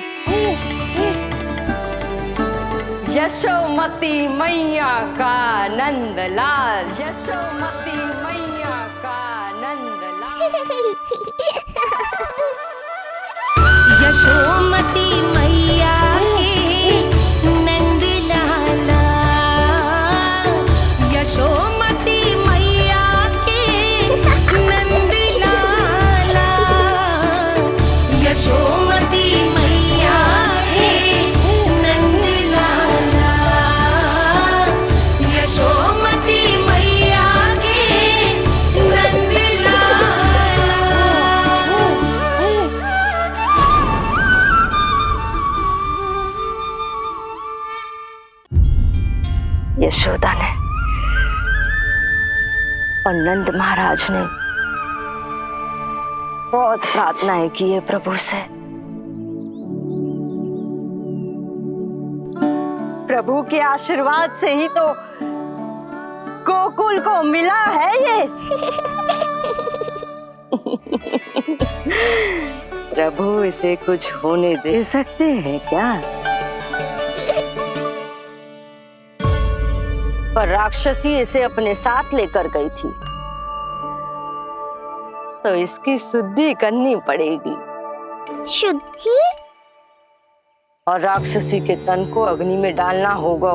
[SPEAKER 15] यशोमती मैया का नंदलाल, यशोमती मैया का नंदलाल।
[SPEAKER 17] यशोमती मैया के नंद लाला, यशोमती मैया के नंद लाला, यशोमती मैया के नंद लाला, यशोमती मैया के नंद लाला।
[SPEAKER 15] यशोदा ने और नंद महाराज ने बहुत प्रार्थनाएं की है प्रभु से। प्रभु के आशीर्वाद से ही तो गोकुल को मिला है ये। प्रभु इसे कुछ होने दे सकते हैं क्या? पर राक्षसी इसे अपने साथ लेकर गई थी, तो इसकी शुद्धि करनी पड़ेगी।
[SPEAKER 9] शुद्धि?
[SPEAKER 15] और राक्षसी के तन को अग्नि में डालना होगा।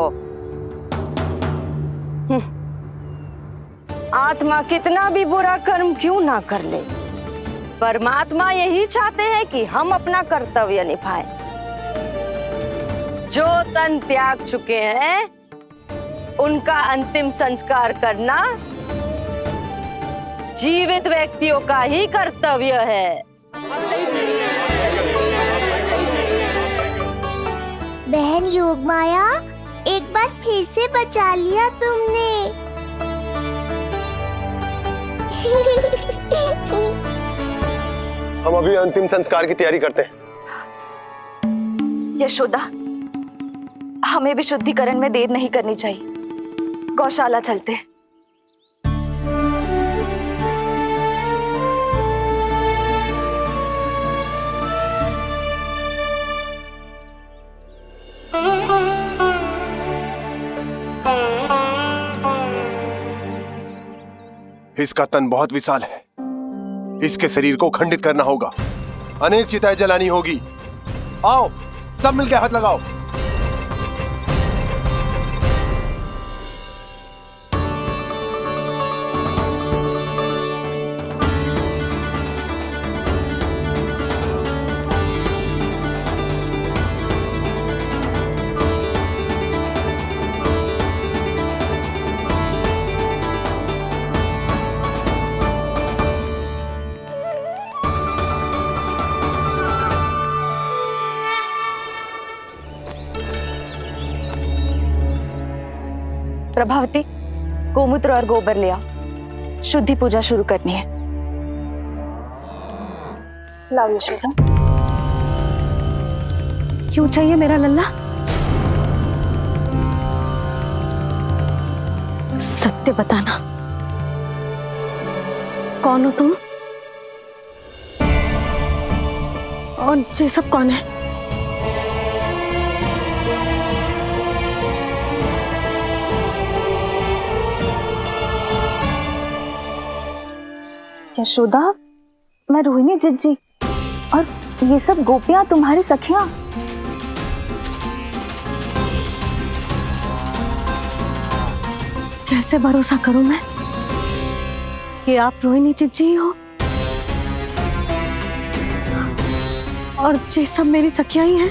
[SPEAKER 15] आत्मा कितना भी बुरा कर्म क्यों ना कर ले, परमात्मा यही चाहते हैं कि हम अपना कर्तव्य निभाएं। जो तन त्याग चुके हैं उनका अंतिम संस्कार करना जीवित व्यक्तियों का ही कर्तव्य है।
[SPEAKER 9] बहन योगमाया, एक बार फिर से बचा लिया तुमने।
[SPEAKER 2] हम अभी अंतिम संस्कार की तैयारी करते हैं।
[SPEAKER 12] यशोदा, हमें भी शुद्धिकरण में देर नहीं करनी चाहिए। गौशाला चलते हैं।
[SPEAKER 2] इसका तन बहुत विशाल है, इसके शरीर को खंडित करना होगा, अनेक चिताएं जलानी होगी। आओ सब मिलकर हाथ लगाओ।
[SPEAKER 16] प्रभावती, गोमूत्र और गोबर ले आओ, शुद्धि पूजा शुरू करनी है। लाओ यशोदा।
[SPEAKER 3] क्यों चाहिए मेरा लल्ला? सत्य बताना, कौन हो तुम और ये सब कौन है?
[SPEAKER 16] यशोदा, मैं रोहिणी जिज्जी और ये सब गोपियां तुम्हारी सखियां।
[SPEAKER 3] कैसे भरोसा करूं मैं कि आप रोहिणी जिज्जी हो और ये सब मेरी सखियां ही हैं?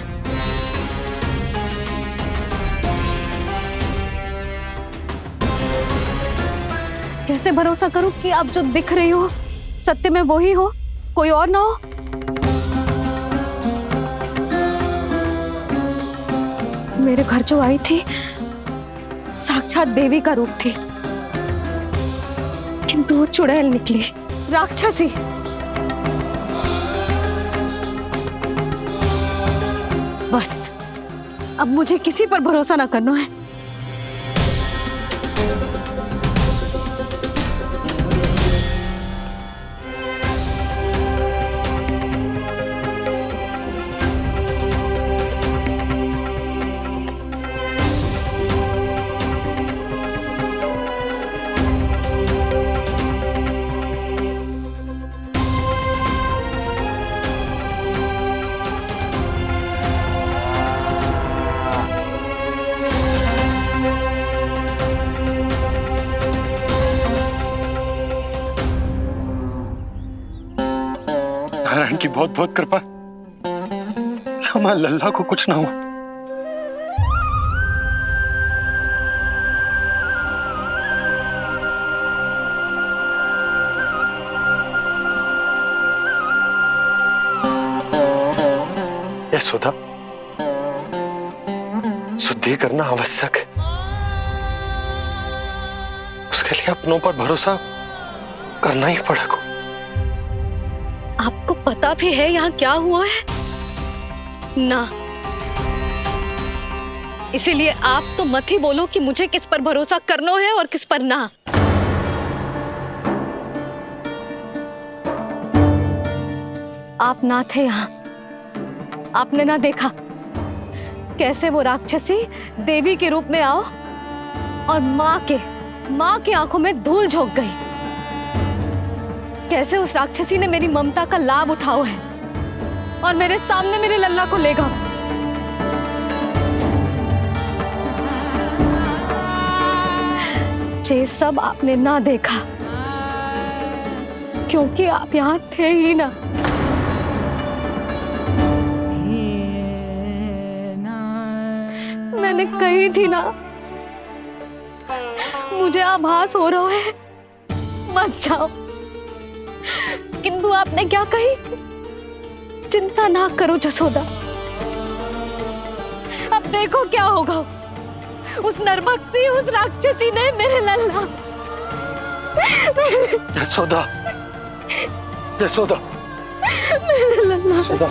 [SPEAKER 3] कैसे भरोसा करूं कि आप जो दिख रही हो सत्य में वो ही हो, कोई और ना हो? मेरे घर जो आई थी साक्षात देवी का रूप थी, किंतु वो चुड़ैल निकली, राक्षसी। बस अब मुझे किसी पर भरोसा ना करना है।
[SPEAKER 2] नारायण की बहुत बहुत कृपा, हमारे लल्ला को कुछ ना हो। यशोदा, शुद्धि करना आवश्यक है, उसके लिए अपनों पर भरोसा करना ही पड़ेगा।
[SPEAKER 3] आपको पता भी है यहाँ क्या हुआ है ना? इसीलिए आप तो मत ही बोलो कि मुझे किस पर भरोसा करना है और किस पर ना। आप ना थे यहाँ, आपने ना देखा कैसे वो राक्षसी देवी के रूप में आओ और माँ के आंखों में धूल झोंक गई। कैसे उस राक्षसी ने मेरी ममता का लाभ उठाओ है और मेरे सामने मेरे लल्ला को ले गया। ये सब आपने ना देखा क्योंकि आप यहाँ थे ही ना। मैंने कही थी ना, मुझे आभास हो रहा है, मत जाओ। किंतु आपने क्या कही? चिंता ना करो जसोदा, अब देखो क्या होगा। उस नरभक्षी, उस राक्षसी ने मेरे लल्ला।
[SPEAKER 2] यशोदा, यशोदा,
[SPEAKER 3] मेरे लल्ला।
[SPEAKER 2] यशोदा।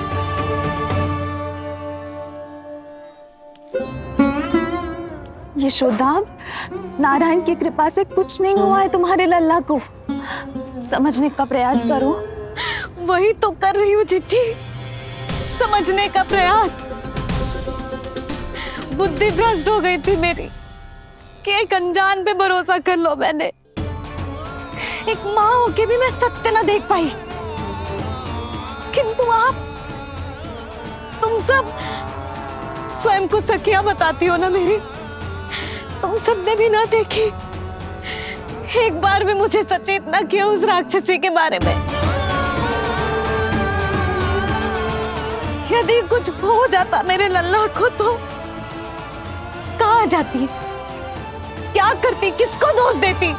[SPEAKER 16] यशोदा, नारायण की कृपा से कुछ नहीं हुआ है तुम्हारे लल्ला को, समझने का प्रयास करो।
[SPEAKER 3] वही तो कर रही हूँ जिज्जी, समझने का प्रयास। बुद्धि भ्रष्ट हो गई थी मेरी कि एक अनजान पे भरोसा कर लो मैंने। एक माँ होके भी मैं सत्य ना देख पाई, किंतु आप, तुम सब स्वयं को सखियां बताती हो ना मेरी, तुम सबने भी ना देखी, एक बार भी मुझे सचेत ना किया उस राक्षसी के बारे में। यदि कुछ हो जाता मेरे लल्ला को तो कहाँ जाती, क्या करती, किसको दोष देती?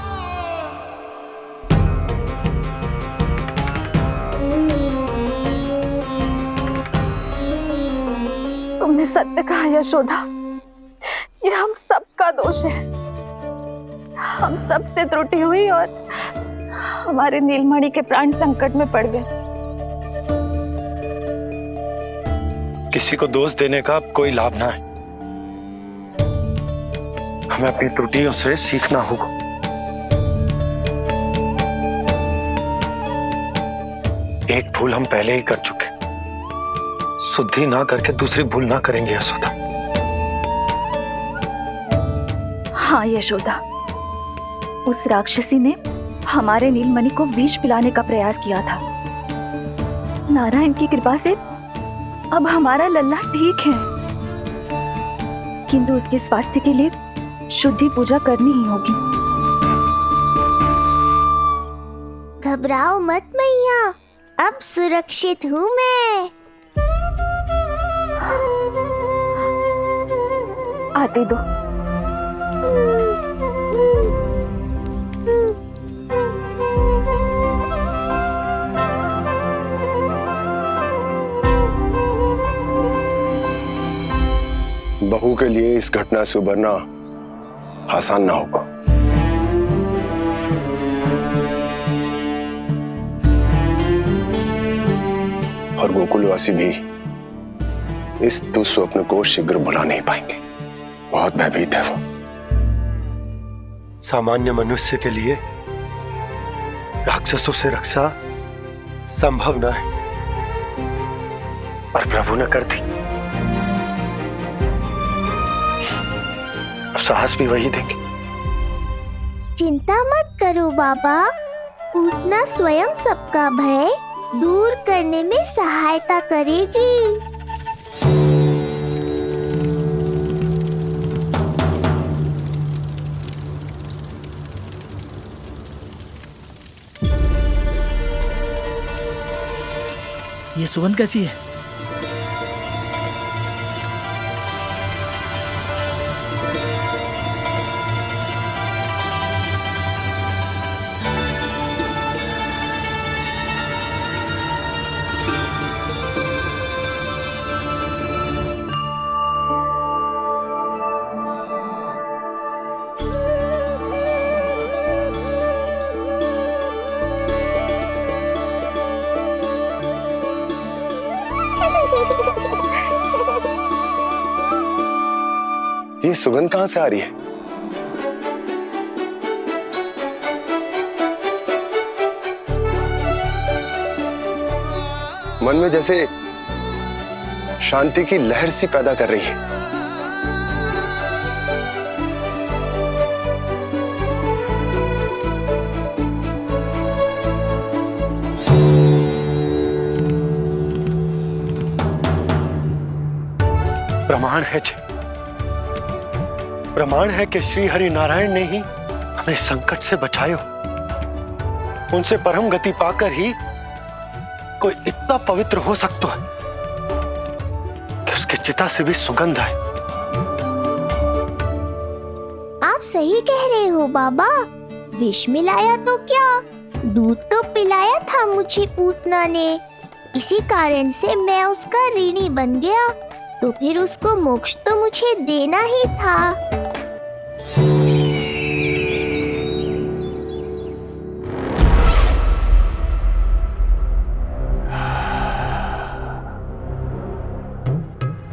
[SPEAKER 16] तुमने सत्य कहा यशोदा, ये हम सबका दोष है।
[SPEAKER 12] हम सब से त्रुटि हुई और हमारे नीलमणि के प्राण संकट में पड़ गए।
[SPEAKER 18] किसी को दोष देने का कोई लाभ ना है। हमें अपनी त्रुटियों से सीखना होगा। एक भूल हम पहले ही कर चुके, शुद्धि ना करके दूसरी भूल ना करेंगे यशोदा।
[SPEAKER 12] हाँ यशोदा, उस राक्षसी ने हमारे नीलमणि को विष पिलाने का प्रयास किया था। नारायण की कृपा से अब हमारा लल्ला ठीक है, किंतु उसके स्वास्थ्य के लिए शुद्धि पूजा करनी ही होगी।
[SPEAKER 9] घबराओ मत मैया, अब सुरक्षित हूँ मैं।
[SPEAKER 12] आते दो।
[SPEAKER 2] बहू के लिए इस घटना से उबरना आसान ना होगा। और गोकुलवासी भी इस दुस्वप्न को शीघ्र भुला नहीं पाएंगे। बहुत भयभीत है वो।
[SPEAKER 18] सामान्य मनुष्य के लिए राक्षसों से रक्षा संभव न है, पर प्रभु ने कर दी। अब साहस भी वही देंगे।
[SPEAKER 9] चिंता मत करो बाबा, पूतना स्वयं सबका भय दूर करने में सहायता करेगी।
[SPEAKER 11] ये सुगंध कैसी है?
[SPEAKER 2] ये सुगंध कहां से आ रही है? मन में जैसे शांति की लहर सी पैदा कर रही है।
[SPEAKER 18] प्रमाण है प्रमाण है कि श्री हरि नारायण ने ही हमें संकट से बचायो। उनसे परम गति पाकर ही कोई इतना पवित्र हो सकता है कि उसके चिता से भी सुगंध है।
[SPEAKER 9] आप सही कह रहे हो बाबा, विष मिलाया तो क्या, दूध तो पिलाया था मुझे पूतना ने। इसी कारण से मैं उसका ऋणी बन गया, तो फिर उसको मोक्ष तो मुझे देना ही था।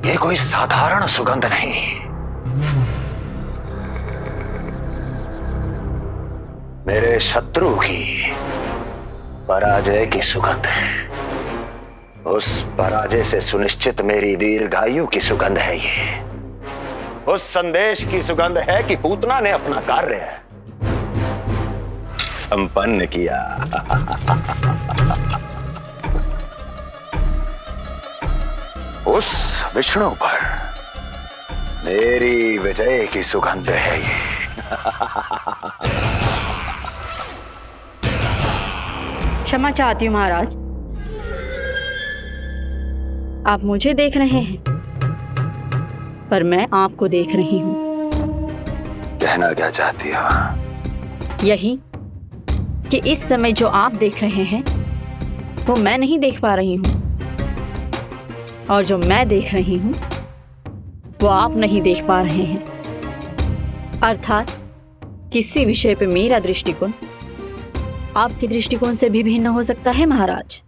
[SPEAKER 4] ये कोई साधारण सुगंध नहीं, मेरे शत्रु की पराजय की सुगंध है। उस पराजय से सुनिश्चित मेरी दीर्घायु की सुगंध है ये। उस संदेश की सुगंध है कि पूतना ने अपना कार्य संपन्न किया। उस विष्णु पर मेरी विजय की सुगंध है ये।
[SPEAKER 15] क्षमा चाहती हूँ महाराज, आप मुझे देख रहे हैं पर मैं आपको देख रही हूँ।
[SPEAKER 4] कहना क्या चाहती हो?
[SPEAKER 15] यही कि इस समय जो आप देख रहे हैं वो मैं नहीं देख पा रही हूँ, और जो मैं देख रही हूँ वो आप नहीं देख पा रहे हैं। अर्थात
[SPEAKER 19] किसी विषय पे मेरा दृष्टिकोण आपके दृष्टिकोण से भी भिन्न हो सकता है महाराज।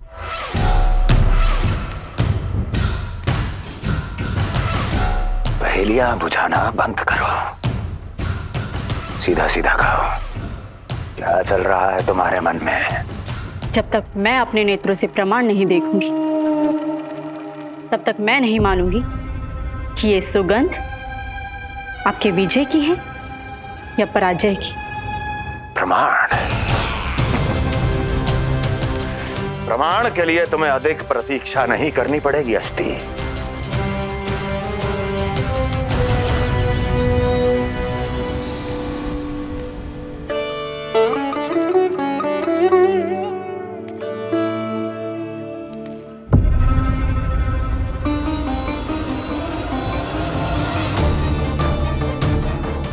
[SPEAKER 4] पहेलियां बुझाना बंद करो, सीधा सीधा कहो, क्या चल रहा है तुम्हारे मन में?
[SPEAKER 19] जब तक मैं अपने नेत्रों से प्रमाण नहीं देखूंगी तब तक मैं नहीं मानूंगी कि ये सुगंध आपके विजय की है या पराजय की।
[SPEAKER 4] प्रमाण के लिए तुम्हें अधिक प्रतीक्षा नहीं करनी पड़ेगी अस्ति।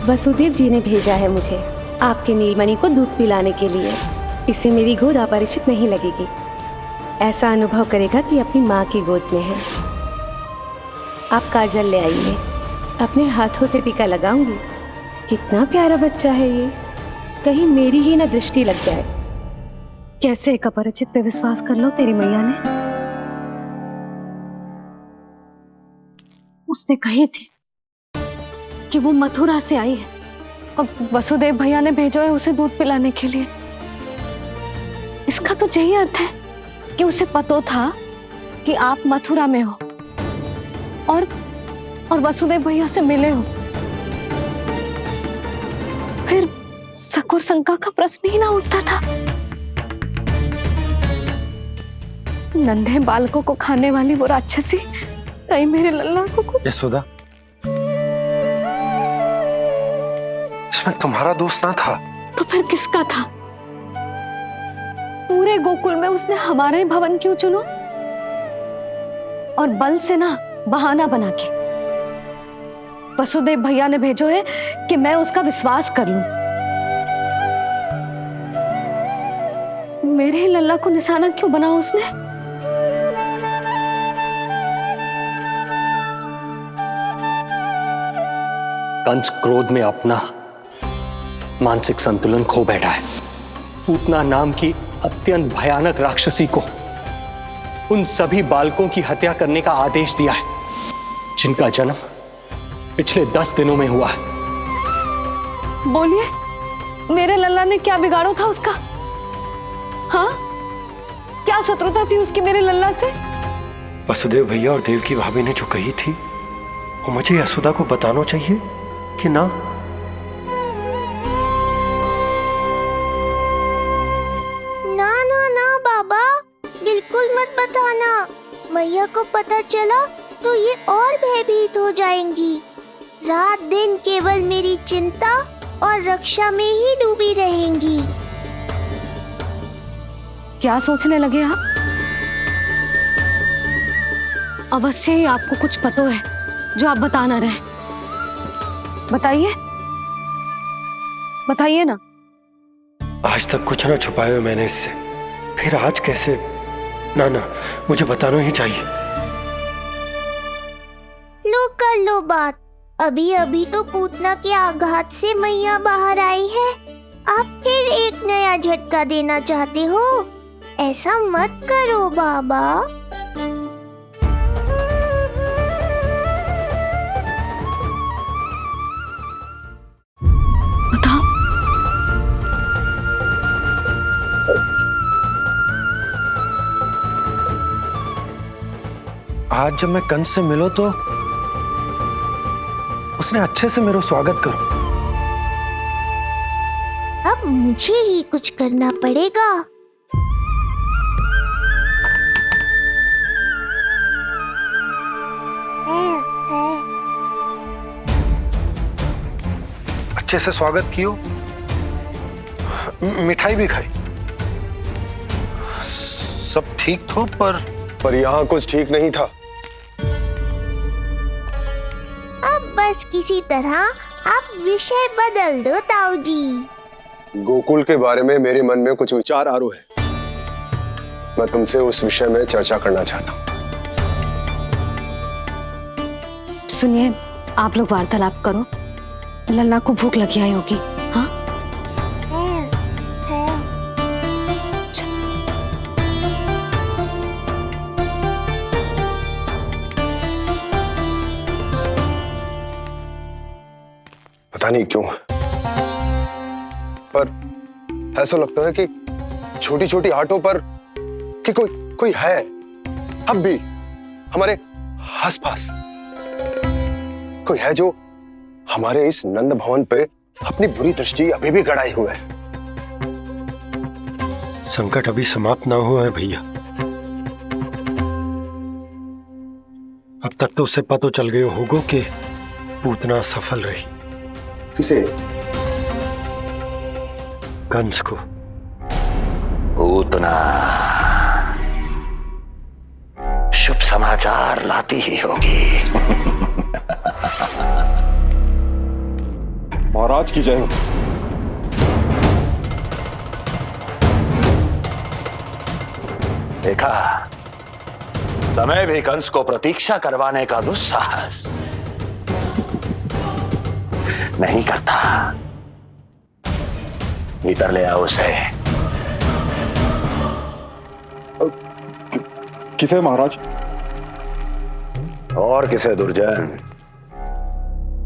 [SPEAKER 7] वसुदेव जी ने भेजा है मुझे आपके नीलमणि को दूध पिलाने के लिए। इससे मेरी गोद अपरिचित नहीं लगेगी, ऐसा अनुभव करेगा कि अपनी माँ की गोद में है। आप काजल ले आइए, अपने हाथों से टीका लगाऊंगी। कितना प्यारा बच्चा है ये, कहीं मेरी ही ना दृष्टि लग जाए।
[SPEAKER 3] कैसे एक अपरिचित पे विश्वास कर लो तेरी मैया ने? उसने कही थी कि वो मथुरा से आई है और वसुदेव भैया ने भेजा है उसे दूध पिलाने के लिए। इसका तो यही अर्थ है कि उसे पता था कि आप मथुरा में हो और वसुदेव भैया से मिले हो। फिर शक और शंका का प्रश्न ही ना उठता था। नन्हे बालकों को खाने वाली वो राक्षसी कहीं मेरे लल्ला को कुछ।
[SPEAKER 18] यशोदा, इसमें तुम्हारा दोस्त ना था।
[SPEAKER 3] तो फिर किसका था? पूरे गोकुल में उसने हमारा ही भवन क्यों चुनो? और बल से ना बहाना बना के वसुदेव भैया ने भेजो है कि मैं उसका विश्वास कर लूं। मेरे ही लल्ला को निशाना क्यों बनाया उसने?
[SPEAKER 1] कंस क्रोध में अपना मानसिक संतुलन खो बैठा है। पूतना नाम की अत्यंत भयानक राक्षसी को उन सभी बालकों की हत्या करने का आदेश दिया है जिनका जन्म पिछले 10 दिनों में हुआ है।
[SPEAKER 3] बोलिए, मेरे लल्ला ने क्या बिगाड़ो था उसका? हाँ, क्या शत्रुता थी उसकी मेरे लल्ला से?
[SPEAKER 18] वसुदेव भैया और देवकी भाभी ने जो कही थी वो मुझे यशोदा को बताना चाहिए कि ना?
[SPEAKER 9] ना बाबा, बिल्कुल मत बताना। मैया को पता चला तो ये और भयभीत हो जाएंगी। रात दिन केवल मेरी चिंता और रक्षा में ही डूबी रहेंगी।
[SPEAKER 3] क्या सोचने लगे आप? अवश्य ही आपको कुछ पता है जो आप बता ना रहे। बताइए, बताइए ना।
[SPEAKER 18] आज तक कुछ ना छुपाया मैंने इससे, फिर आज कैसे? ना, मुझे बताना ही चाहिए।
[SPEAKER 9] लो कर लो बात। अभी अभी तो पूतना के आघात से मैया बाहर आई है, आप फिर एक नया झटका देना चाहते हो? ऐसा मत करो बाबा।
[SPEAKER 18] आज जब मैं कंस से मिलो तो उसने अच्छे से मेरा स्वागत करो।
[SPEAKER 9] अब मुझे ही कुछ करना पड़ेगा।
[SPEAKER 18] अच्छे से स्वागत कियो, मिठाई भी खाई, सब ठीक तो, पर यहाँ कुछ ठीक नहीं था।
[SPEAKER 9] अब बस किसी तरह आप विषय बदल दो ताऊ जी।
[SPEAKER 2] गोकुल के बारे में मेरे मन में कुछ विचार आ रहे हैं। मैं तुमसे उस विषय में चर्चा करना चाहता हूँ।
[SPEAKER 3] सुनिए, आप लोग वार्तालाप करो। लल्ला को भूख लगी आई होगी। हाँ,
[SPEAKER 20] नहीं क्यों, पर ऐसा लगता है कि छोटी छोटी आटों पर कि कोई है अब भी हमारे आसपास, कोई है जो हमारे इस नंद भवन पे अपनी बुरी दृष्टि अभी भी गड़ाए हुए है।
[SPEAKER 18] संकट अभी समाप्त ना हुआ है भैया। अब तक तो उसे पता चल गए होगा कि पूतना सफल रही।
[SPEAKER 20] किसे?
[SPEAKER 18] कंस को।
[SPEAKER 4] पूतना शुभ समाचार लाती ही होगी।
[SPEAKER 20] महाराज की जय हो।
[SPEAKER 4] देखा, समय भी कंस को प्रतीक्षा करवाने का दुस्साहस नहीं करता। भीतर ले आओ उसे।
[SPEAKER 20] किसे महाराज?
[SPEAKER 4] और किसे दुर्जन?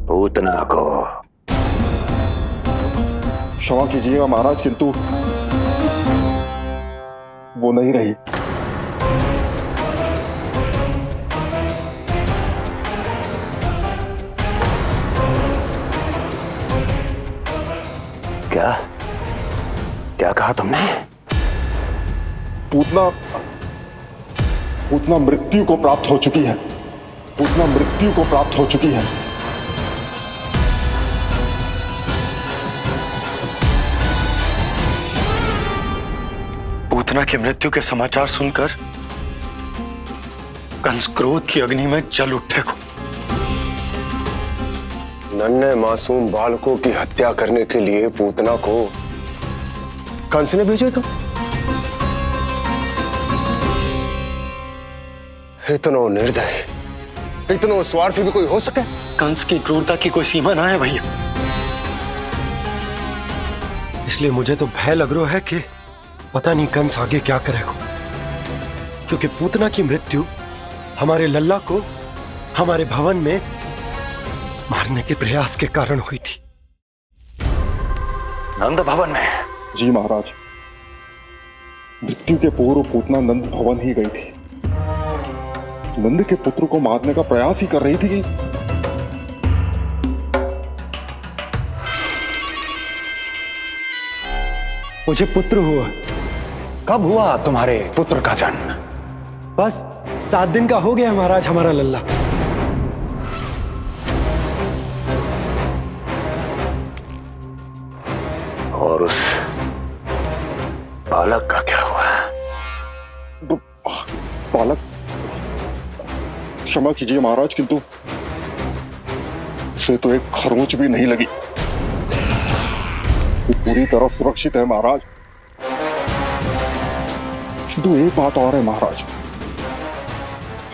[SPEAKER 4] पूतना को।
[SPEAKER 20] क्षमा कीजिएगा महाराज, किंतु वो नहीं रही।
[SPEAKER 4] क्या कहा तुमने?
[SPEAKER 20] पूतना मृत्यु को प्राप्त हो चुकी है। पूतना मृत्यु को प्राप्त हो चुकी है।
[SPEAKER 18] पूतना की मृत्यु के समाचार सुनकर कंस क्रोध की अग्नि में जल उठे को।
[SPEAKER 20] नन्हे मासूम बालकों की हत्या करने के लिए पूतना को कंस ने भेजे तो इतना निर्दय, इतना स्वार्थी भी कोई हो सके?
[SPEAKER 18] कंस की क्रूरता की कोई सीमा ना है भैया। इसलिए मुझे तो भय लग रहा है कि पता नहीं कंस आगे क्या करेगा, क्योंकि पूतना की मृत्यु हमारे लल्ला को हमारे भवन में मारने के प्रयास के कारण हुई थी।
[SPEAKER 4] नंद भवन में?
[SPEAKER 20] जी महाराज, मृत्यु के पूर्व पूतना नंद भवन ही गई थी। नंद के पुत्र को मारने का प्रयास ही कर रही थी।
[SPEAKER 18] मुझे पुत्र हुआ।
[SPEAKER 4] कब हुआ तुम्हारे पुत्र का जन्म?
[SPEAKER 18] बस 7 दिन का हो गया महाराज हमारा लल्ला।
[SPEAKER 4] और उस बालक का क्या हुआ?
[SPEAKER 20] बालक? क्षमा कीजिए महाराज, किंतु उसे तो एक खरोंच भी नहीं लगी। वो पूरी तरह सुरक्षित है महाराज। किंतु एक बात और है महाराज,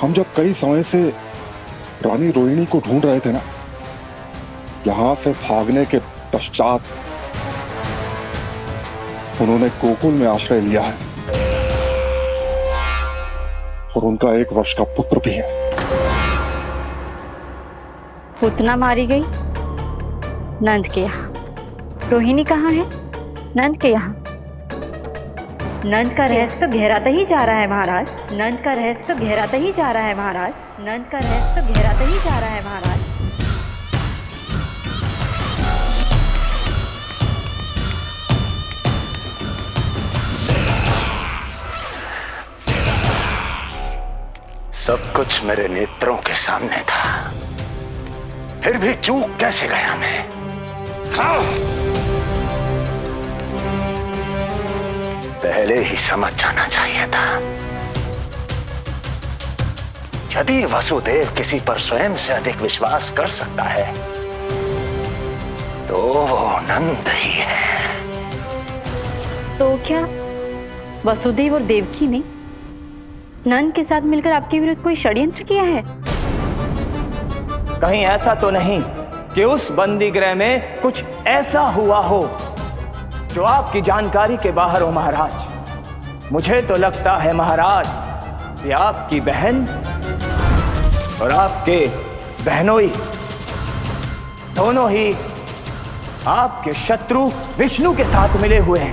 [SPEAKER 20] हम जब कई समय से रानी रोहिणी को ढूंढ रहे थे ना, यहां से भागने के पश्चात उन्होंने गोकुल में आश्रय लिया है और उनका 1 वर्ष का पुत्र भी है।
[SPEAKER 19] पूतना मारी गई नंद के यहाँ। रोहिणी कहाँ है? नंद के यहाँ। नंद का रहस्य तो गहराता ही जा रहा है महाराज। नंद का रहस्य तो गहराता ही जा रहा है महाराज। नंद का रहस्य तो गहराता ही जा रहा है महाराज।
[SPEAKER 4] सब कुछ मेरे नेत्रों के सामने था, फिर भी चूक कैसे गया मैं? पहले ही समझ जाना चाहिए था। यदि वसुदेव किसी पर स्वयं से अधिक विश्वास कर सकता है तो वो नंद ही है।
[SPEAKER 19] तो क्या वसुदेव और देवकी ने नंद के साथ मिलकर आपके विरुद्ध कोई षड्यंत्र किया है?
[SPEAKER 21] कहीं ऐसा तो नहीं कि उस बंदी गृह में कुछ ऐसा हुआ हो जो आपकी जानकारी के बाहर हो महाराज। मुझे तो लगता है महाराज कि आपकी बहन और आपके बहनोई दोनों ही आपके शत्रु विष्णु के साथ मिले हुए हैं।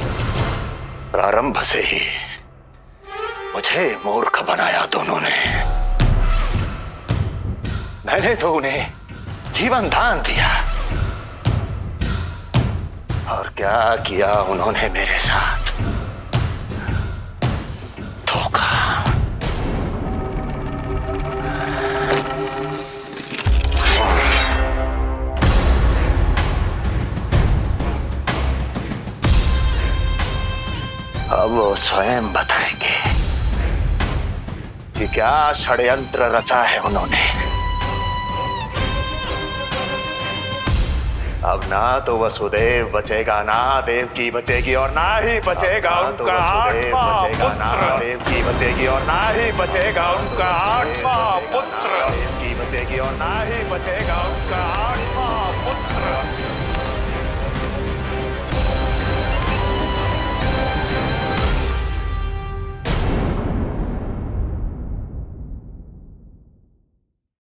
[SPEAKER 4] प्रारंभ से ही मुझे मूर्ख बनाया दोनों ने। मैंने तो उन्हें जीवन दान दिया, और क्या किया उन्होंने मेरे साथ? धोखा। अब वो स्वयं बताएंगे कि क्या षड्यंत्र रचा है उन्होंने। अब ना तो वसुदेव बचेगा, ना देवकी बचेगी, और ना ही बचेगा उनका आठवां पुत्र। ना देवकी बचेगी और ना ही बचेगा उनका आठवां पुत्र। देवकी बचेगी और ना ही बचेगा उनका